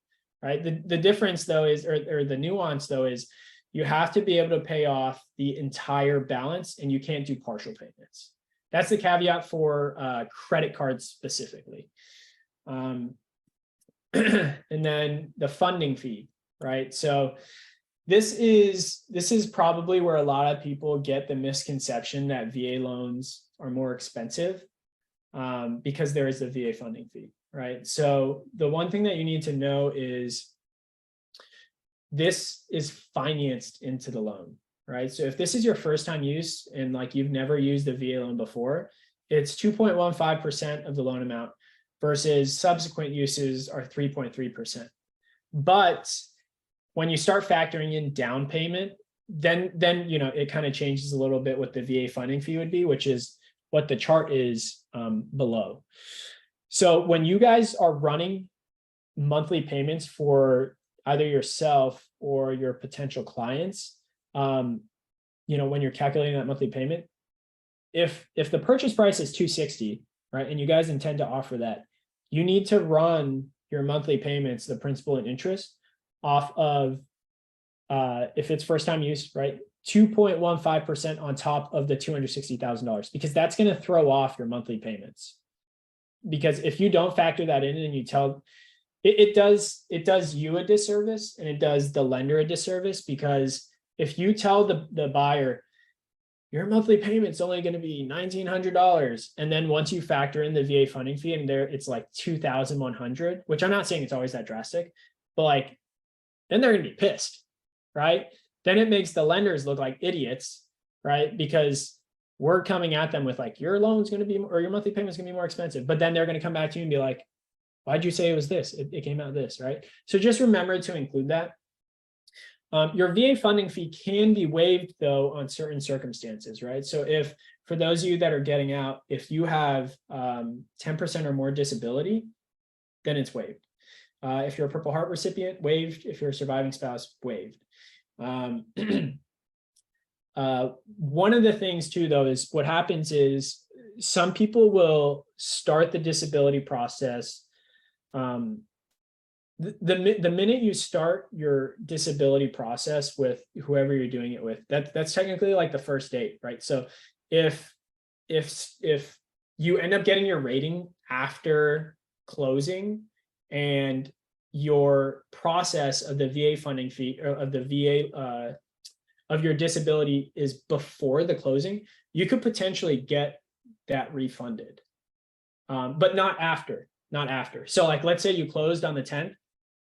right? The difference though is, or the nuance though is, you have to be able to pay off the entire balance and you can't do partial payments. That's the caveat for credit cards specifically. And then the funding fee, right? So this is probably where a lot of people get the misconception that VA loans are more expensive because there is the VA funding fee, right? So the one thing that you need to know is this is financed into the loan, right? So if this is your first time use and you've never used the VA loan before, it's 2.15% of the loan amount versus subsequent uses are 3.3%. But when you start factoring in down payment, then it kind of changes a little bit what the VA funding fee would be, which is what the chart is below. So when you guys are running monthly payments for either yourself or your potential clients, when you're calculating that monthly payment, if the purchase price is 260, right, and you guys intend to offer that, you need to run your monthly payments, the principal and interest, off of if it's first time use, right, 2.15% on top of the $260,000, because that's going to throw off your monthly payments. Because if you don't factor that in and you tell it does you a disservice, and it does the lender a disservice, because if you tell the buyer your monthly payment's only going to be $1,900, and then once you factor in the VA funding fee and there it's like 2,100, which I'm not saying it's always that drastic, but like then they're going to be pissed, right? Then it makes the lenders look like idiots, right? Because we're coming at them with like, your loan's going to be, or your monthly payment's going to be more expensive, but then they're going to come back to you and be like, why'd you say it was this? It came out this, right? So just remember to include that. Your VA funding fee can be waived though on certain circumstances, right? So if, for those of you that are getting out, if you have 10% or more disability, then it's waived. If you're a Purple Heart recipient, waived. If you're a surviving spouse, waived. One of the things too, though, is what happens is some people will start the disability process. The minute you start your disability process with whoever you're doing it with, that's technically like the first date, right? So if you end up getting your rating after closing, and your process of the VA funding fee, or of the VA of your disability is before the closing, you could potentially get that refunded, but not after. So like, let's say you closed on the 10th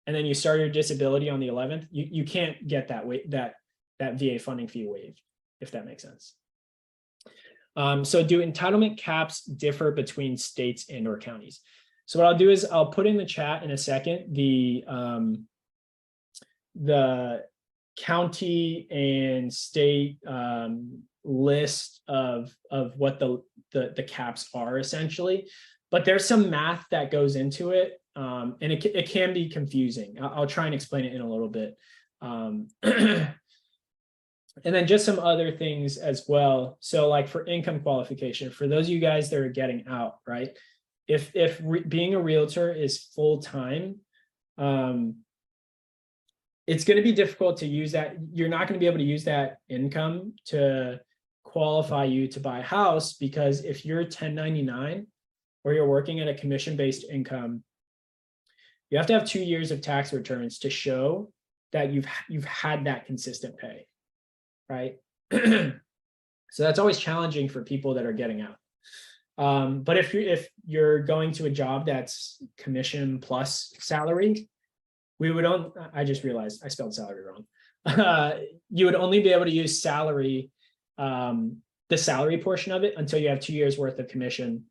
and then you start your disability on the 11th, you can't get that VA funding fee waived, if that makes sense. So do entitlement caps differ between states and or counties? So what I'll do is I'll put in the chat in a second the county and state list of what the caps are essentially, but there's some math that goes into it, and it can be confusing. I'll try and explain it in a little bit. And then just some other things as well. So like for income qualification, for those of you guys that are getting out, right? If being a realtor is full-time, it's going to be difficult to use that. You're not going to be able to use that income to qualify you to buy a house, because if you're 1099 or you're working at a commission-based income, you have to have 2 years of tax returns to show that you've had that consistent pay, right? So that's always challenging for people that are getting out. But if you're going to a job that's commission plus salary, we would only, I just realized I spelled salary wrong. You would only be able to use salary, the salary portion of it, until you have 2 years worth of commission,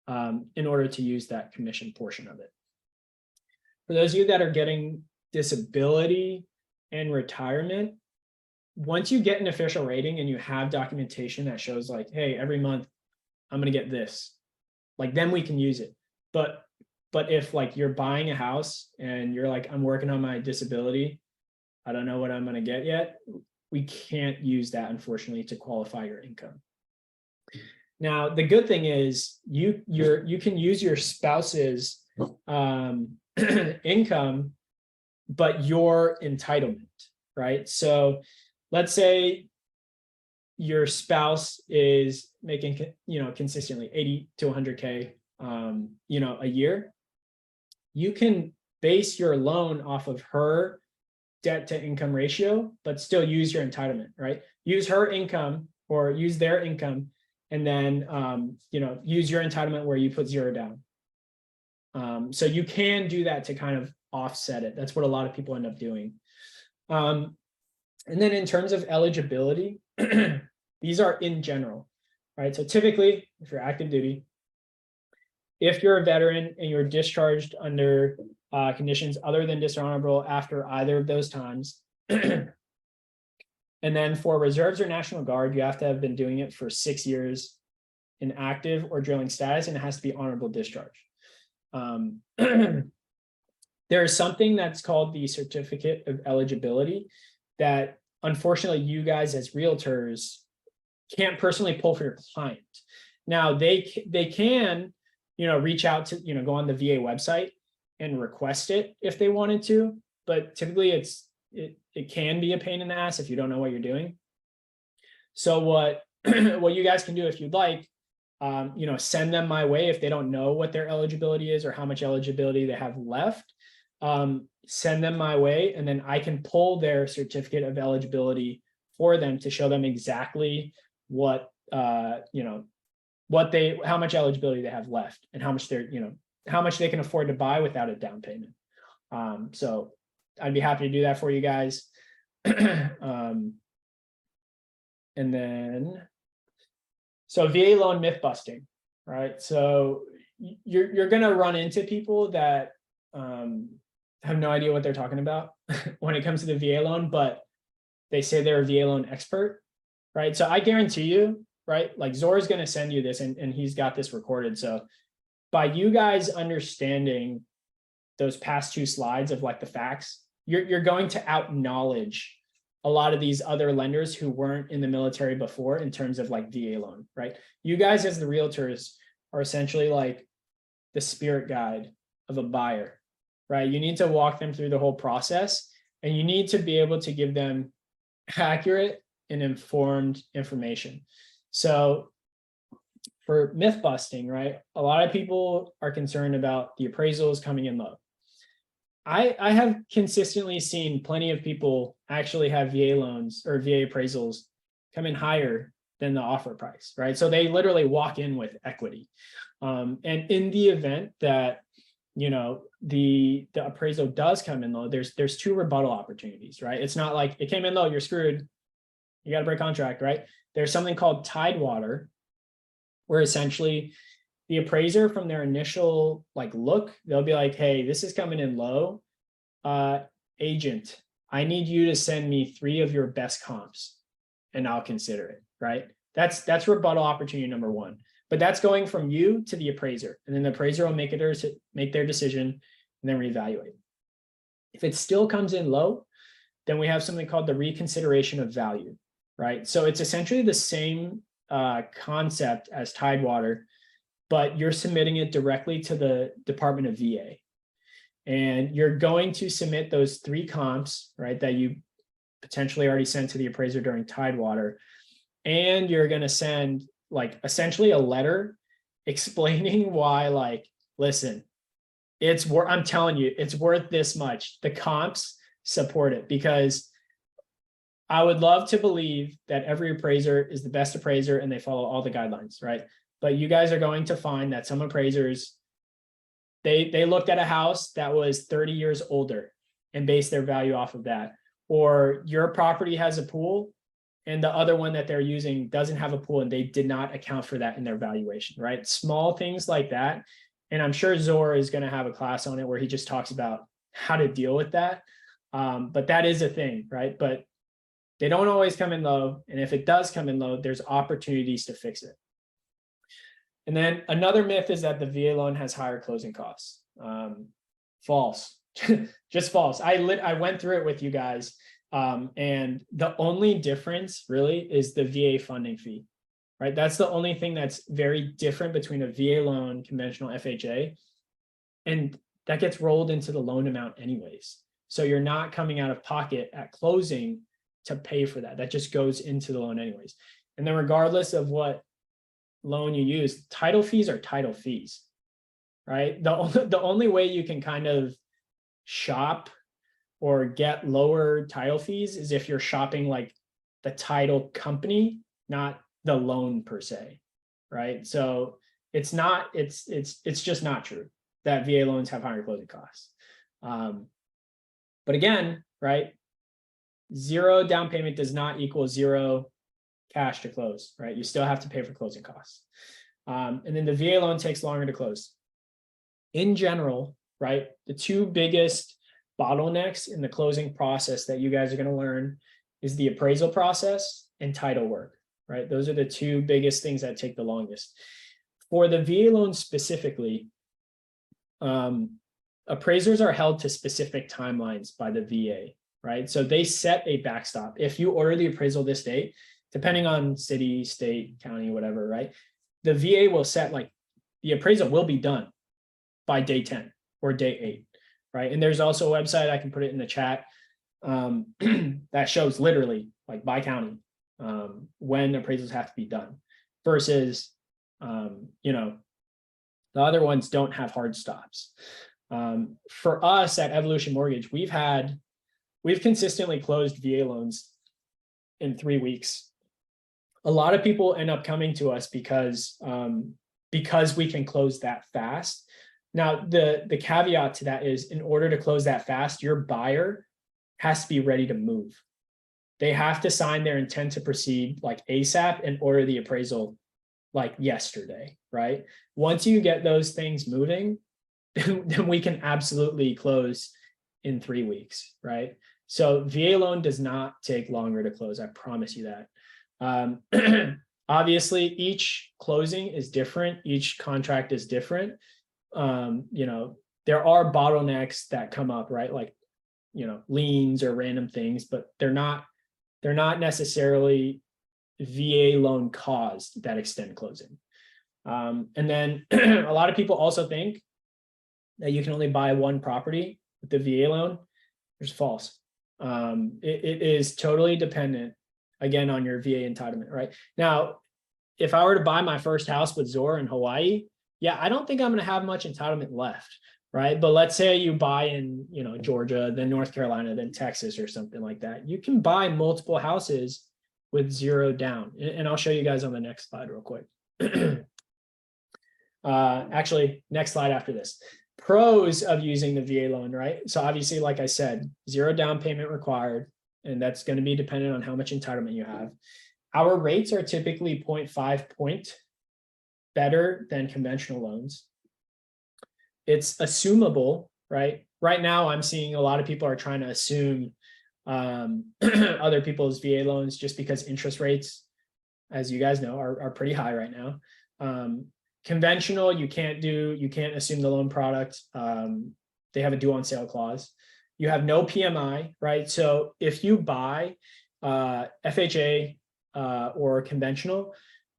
in order to use that commission portion of it. For those of you that are getting disability and retirement, once you get an official rating and you have documentation that shows like, hey, every month I'm going to get this, like, then we can use it. But if like you're buying a house and you're like, I'm working on my disability, I don't know what I'm going to get yet, we can't use that, unfortunately, to qualify your income. Now, the good thing is you can use your spouse's income, but your entitlement, right? So let's say your spouse is making, consistently 80 to 100K, a year. You can base your loan off of her debt to income ratio, but still use your entitlement, right? Use her income or use their income, and then, use your entitlement where you put 0 down. So you can do that to kind of offset it. That's what a lot of people end up doing. And then in terms of eligibility, these are in general, right? So typically, if you're active duty, if you're a veteran and you're discharged under conditions other than dishonorable after either of those times, and then for reserves or National Guard, you have to have been doing it for 6 years in active or drilling status, and it has to be honorable discharge. There is something that's called the certificate of eligibility that, unfortunately, you guys as realtors can't personally pull for your client. Now they can, reach out to, go on the VA website and request it if they wanted to, but typically it can be a pain in the ass if you don't know what you're doing. So what you guys can do if you'd like, send them my way if they don't know what their eligibility is or how much eligibility they have left. Send them my way, and then I can pull their certificate of eligibility for them to show them exactly what how much eligibility they have left and how much how much they can afford to buy without a down payment. So I'd be happy to do that for you guys. And then, so VA loan myth busting, right? So you're going to run into people that have no idea what they're talking about when it comes to the VA loan, but they say they're a VA loan expert, right? So I guarantee you, right? Like Zor is going to send you this, and he's got this recorded. So by you guys understanding those past 2 slides of like the facts, you're going to out-knowledge a lot of these other lenders who weren't in the military before in terms of like VA loan, right? You guys as the realtors are essentially like the spirit guide of a buyer, right? You need to walk them through the whole process, and you need to be able to give them accurate and informed information. So for myth busting, right? A lot of people are concerned about the appraisals coming in low. I have consistently seen plenty of people actually have VA loans or VA appraisals come in higher than the offer price, right? So they literally walk in with equity. And in the event that, the appraisal does come in low, there's 2 rebuttal opportunities, right? It's not like it came in low, you're screwed, you got to break contract, right? There's something called tidewater, where essentially the appraiser from their initial look, they'll be like, hey, this is coming in low. Agent, I need you to send me 3 of your best comps and I'll consider it, right? That's rebuttal opportunity number 1. But that's going from you to the appraiser, and then the appraiser will make their decision and then reevaluate. If it still comes in low, then we have something called the reconsideration of value, right? So it's essentially the same concept as Tidewater, but you're submitting it directly to the Department of VA. And you're going to submit those 3 comps, right, that you potentially already sent to the appraiser during Tidewater. And you're going to send essentially a letter explaining why, listen, I'm telling you, it's worth this much. The comps support it, because I would love to believe that every appraiser is the best appraiser and they follow all the guidelines, right? But you guys are going to find that some appraisers, they looked at a house that was 30 years older and based their value off of that. Or your property has a pool and the other one that they're using doesn't have a pool, and they did not account for that in their valuation, right? Small things like that. And I'm sure Zor is going to have a class on it where he just talks about how to deal with that. But that is a thing, right? But they don't always come in low. And if it does come in low, there's opportunities to fix it. And then another myth is that the VA loan has higher closing costs. False, just false. I went through it with you guys. And the only difference really is the VA funding fee, right? That's the only thing that's very different between a VA loan, conventional FHA, and that gets rolled into the loan amount anyways. So you're not coming out of pocket at closing to pay for that. That just goes into the loan anyways. And then regardless of what loan you use, title fees are title fees, right? The only way you can kind of shop or get lower title fees is if you're shopping the title company, not the loan per se, right? So it's just not true that VA loans have higher closing costs. But again, right, 0 down payment does not equal 0 cash to close, right? You still have to pay for closing costs. And then the VA loan takes longer to close. In general, right, the 2 biggest bottlenecks in the closing process that you guys are going to learn is the appraisal process and title work, right? Those are the 2 biggest things that take the longest. For the VA loan specifically, appraisers are held to specific timelines by the VA, right? So they set a backstop. If you order the appraisal this date, depending on city, state, county, whatever, right? The VA will set like the appraisal will be done by day 10 or day 8, right? And there's also a website, I can put it in the chat, that shows literally like by county when appraisals have to be done versus, you know, the other ones don't have hard stops. For us at Evolution Mortgage, we've consistently closed VA loans in 3 weeks. A lot of people end up coming to us because we can close that fast. Now, the caveat to that is, in order to close that fast, your buyer has to be ready to move. They have to sign their intent to proceed like ASAP and order the appraisal like yesterday, right? Once you get those things moving, then we can absolutely close in 3 weeks, right? So VA loan does not take longer to close. I promise you that. Obviously, each closing is different. Each contract is different. You know, there are bottlenecks that come up, right? Like, you know, liens or random things, but they're not necessarily VA loan caused that extend closing. And then a lot of people also think that you can only buy one property with the VA loan. It's false. It is totally dependent, again, on your VA entitlement, right? Now, if I were to buy my first house with Zor in Hawaii, yeah, I don't think I'm going to have much entitlement left, right? But let's say you buy in, you know, Georgia, then North Carolina, then Texas or something like that. You can buy multiple houses with 0 down. And I'll show you guys on the next slide real quick. Actually, next slide after this. Pros of using the VA loan, right? So obviously, like I said, 0 down payment required, and that's going to be dependent on how much entitlement you have. Our rates are typically 0.5 point better than conventional loans. It's assumable, right? Right now, I'm seeing a lot of people are trying to assume other people's VA loans just because interest rates, as you guys know, are pretty high right now. Conventional, you can't assume the loan product. They have a due on sale clause. You have no PMI, right? So if you buy FHA or conventional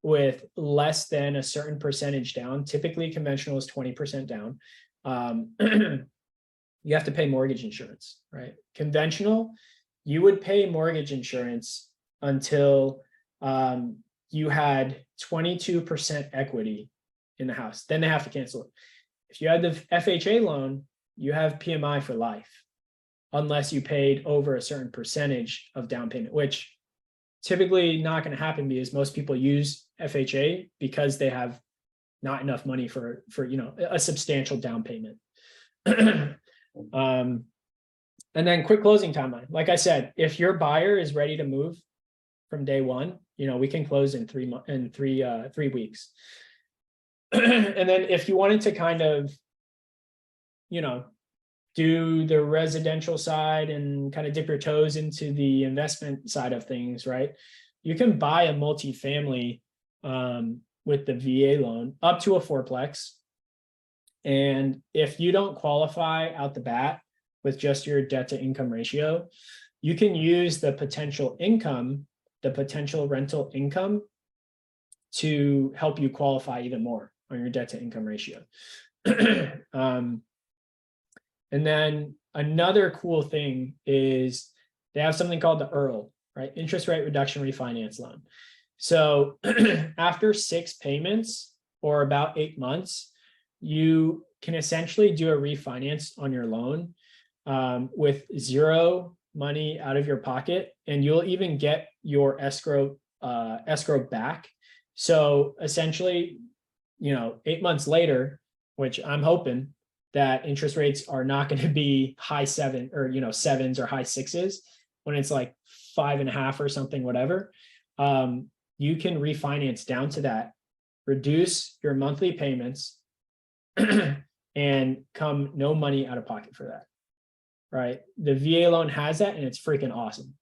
with less than a certain percentage down, typically conventional is 20% down, you have to pay mortgage insurance, right? Conventional, you would pay mortgage insurance until you had 22% equity in the house. Then they have to cancel it. If you had the FHA loan, you have PMI for life, unless you paid over a certain percentage of down payment, which typically not going to happen because most people use FHA because they have not enough money for you know, a substantial down payment. And then quick closing timeline. Like I said, if your buyer is ready to move from day one, you know, we can close in 3 weeks. And then if you wanted to kind of, you know, do the residential side and kind of dip your toes into the investment side of things, right? You can buy a multifamily with the VA loan up to a 4-plex. And if you don't qualify out the bat with just your debt to income ratio, you can use the potential income, the potential rental income, to help you qualify even more on your debt to income ratio. And then another cool thing is they have something called the IRL, right? Interest rate reduction refinance loan. So after 6 payments or about 8 months, you can essentially do a refinance on your loan with 0 money out of your pocket, and you'll even get your escrow back. So essentially, you know, 8 months later, which I'm hoping that interest rates are not going to be high 7 or, you know, 7s or high 6s, when it's like 5.5 or something, whatever, you can refinance down to that, reduce your monthly payments, and come no money out of pocket for that, right? The VA loan has that, and it's freaking awesome.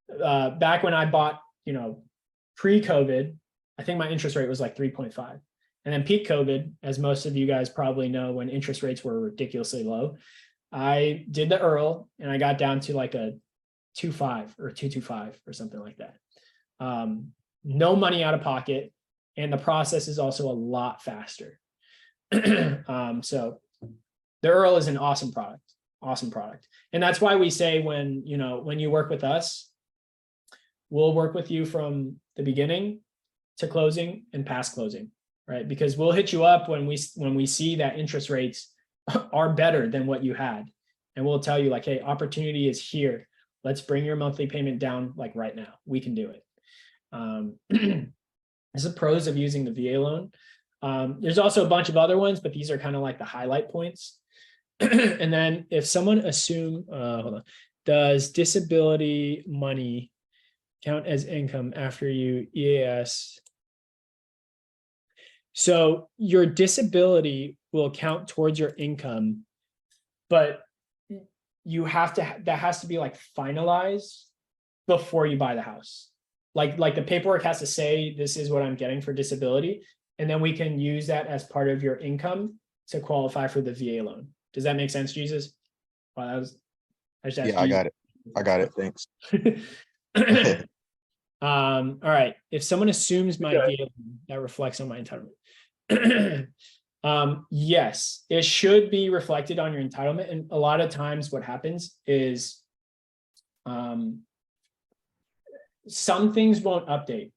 Back when I bought, you know, pre-COVID, I think my interest rate was like 3.5. And then peak COVID, as most of you guys probably know, when interest rates were ridiculously low, I did the IRL and I got down to like a 2.5 or 2.25 or something like that. no money out of pocket, and the process is also a lot faster. So the Earl is an awesome product. And that's why we say when you work with us, we'll work with you from the beginning to closing and past closing, right? Because we'll hit you up when we see that interest rates are better than what you had. And we'll tell you like, hey, opportunity is here. Let's bring your monthly payment down like right now. We can do it. There's the pros of using the VA loan. There's also a bunch of other ones, but these are kind of like the highlight points. And then if someone hold on, does disability money count as income after you EAS? So your disability will count towards your income, but you have to, that has to be like finalized before you buy the house. Like the paperwork has to say, this is what I'm getting for disability. And then we can use that as part of your income to qualify for the VA loan. Does that make sense, Jesus? Well, Yeah, I got it. I got it. Thanks. All right. If someone assumes my VA loan, that reflects on my entitlement. Yes, it should be reflected on your entitlement. And a lot of times what happens is some things won't update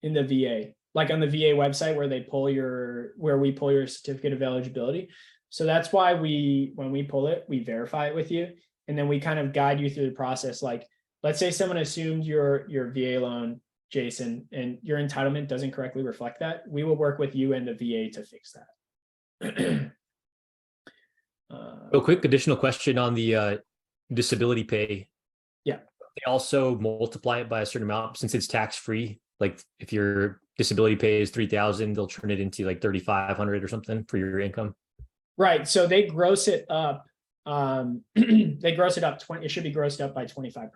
in the VA, like on the VA website where we pull your certificate of eligibility. So that's why when we pull it, we verify it with you. And then we kind of guide you through the process. Like, let's say someone assumed your VA loan, Jason, and your entitlement doesn't correctly reflect that. We will work with you and the VA to fix that. Real quick, additional question on the disability pay. Yeah. They also multiply it by a certain amount since it's tax-free. Like if your disability pay is 3,000, they'll turn it into like 3,500 or something for your income. Right. So they gross it up. They gross it up it should be grossed up by 25%.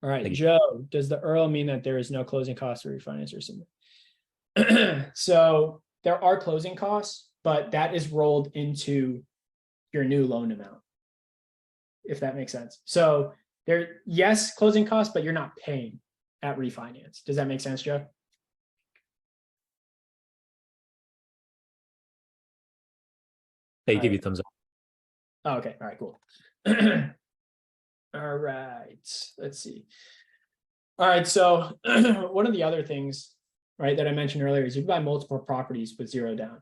All right, Joe, does the Earl mean that there is no closing costs or refinance or something? So there are closing costs, but that is rolled into your new loan amount, if that makes sense. So yes, closing costs, but you're not paying at refinance. Does that make sense, Joe? They give you a thumbs up. Oh, okay. All right, cool. All right, let's see. All right, so one of the other things, right, that I mentioned earlier is you can buy multiple properties with zero down.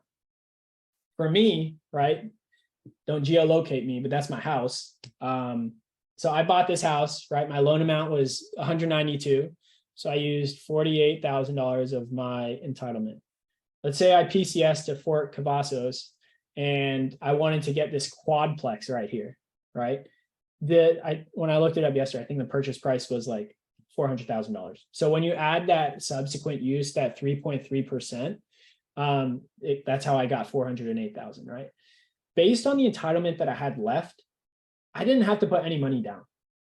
For me, right, don't geolocate me, but that's my house. So I bought this house, right? My loan amount was 192. So I used $48,000 of my entitlement. Let's say I PCS to Fort Cavazos and I wanted to get this quadplex right here, right? When I looked it up yesterday, I think the purchase price was like $400,000. So when you add that subsequent use, that 3.3%, that's how I got 408,000, right? Based on the entitlement that I had left, I didn't have to put any money down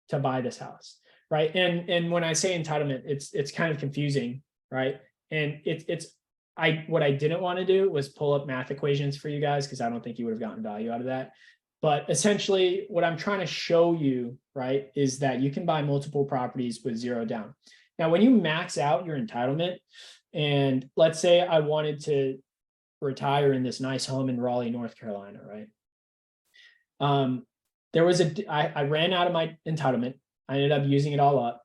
to buy this house, right? And when I say entitlement, it's kind of confusing, right? And what I didn't want to do was pull up math equations for you guys because I don't think you would have gotten value out of that. But essentially, what I'm trying to show you, right, is that you can buy multiple properties with zero down. Now, when you max out your entitlement, and let's say I wanted to retire in this nice home in Raleigh, North Carolina, right? I ran out of my entitlement. I ended up using it all up.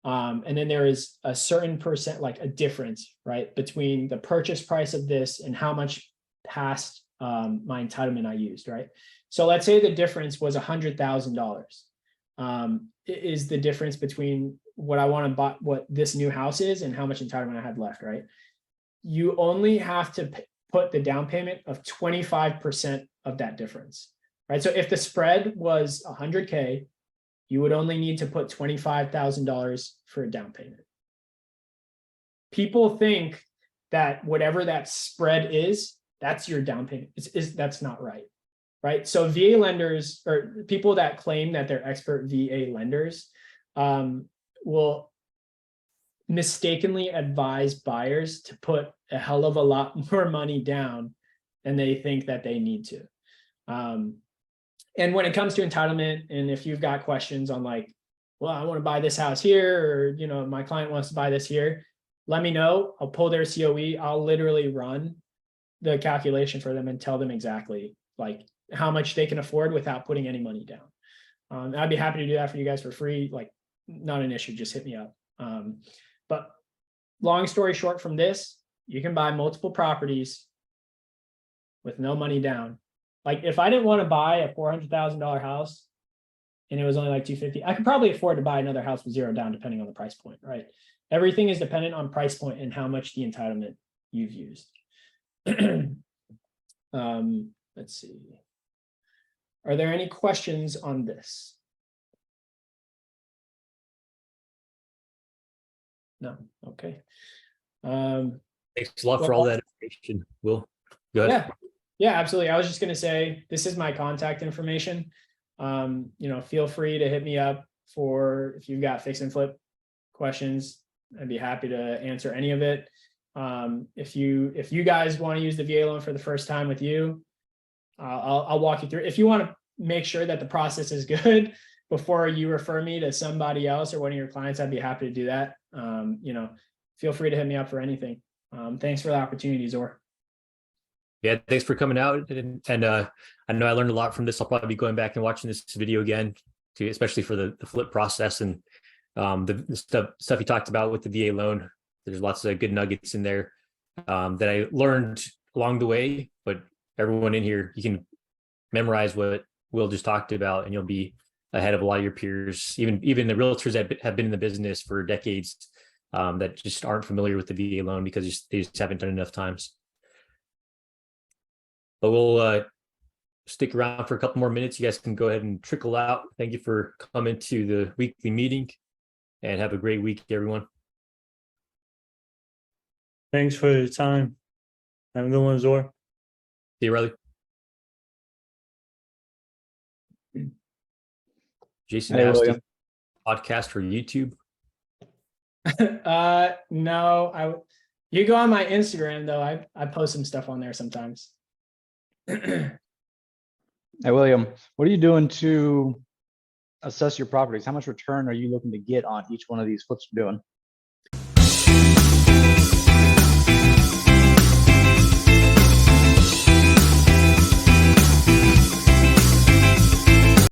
And then there is a certain percent, like a difference, right, between the purchase price of this and how much past my entitlement I used, right? So let's say the difference was $100,000. Is the difference between what I want to buy, what this new house is, and how much entitlement I had left, right? You only have to put the down payment of 25% of that difference, right? So if the spread was 100K, you would only need to put $25,000 for a down payment. People think that whatever that spread is, that's your down payment. That's not right, right? So VA lenders, or people that claim that they're expert VA lenders, will mistakenly advise buyers to put a hell of a lot more money down than they think that they need to. And when it comes to entitlement, and if you've got questions on like, well, I want to buy this house here, or, my client wants to buy this here, let me know. I'll pull their COE. I'll literally run the calculation for them and tell them exactly like how much they can afford without putting any money down. I'd be happy to do that for you guys for free. Like, not an issue. Just hit me up. But long story short from this, you can buy multiple properties with no money down. Like if I didn't want to buy a $400,000 house and it was only like 250, I could probably afford to buy another house with 0 down depending on the price point, right? Everything is dependent on price point and how much the entitlement you've used. Let's see. Are there any questions on this? No. Okay. Thanks a lot for all that information, Will. Go ahead. Yeah, absolutely. I was just going to say, this is my contact information. Feel free to hit me up for if you've got fix and flip questions. I'd be happy to answer any of it. If you guys want to use the VA loan for the first time with you, I'll walk you through. If you want to make sure that the process is good before you refer me to somebody else or one of your clients, I'd be happy to do that. Feel free to hit me up for anything. Thanks for the opportunity, Zor. Yeah, thanks for coming out. And I know I learned a lot from this. I'll probably be going back and watching this video again, too, especially for the flip process and the stuff you talked about with the VA loan. There's lots of good nuggets in there that I learned along the way. But everyone in here, you can memorize what Will just talked about, and you'll be ahead of a lot of your peers, even the realtors that have been in the business for decades that just aren't familiar with the VA loan because they just haven't done it enough times. But we'll stick around for a couple more minutes. You guys can go ahead and trickle out. Thank you for coming to the weekly meeting, and have a great week, everyone. Thanks for your time. Have a good one, Zor. See you, Riley. Jason Hey, asked William. if podcast for YouTube. No, you go on my Instagram though. I post some stuff on there sometimes. Hey, William, what are you doing to assess your properties? How much return are you looking to get on each one of these flips you're doing?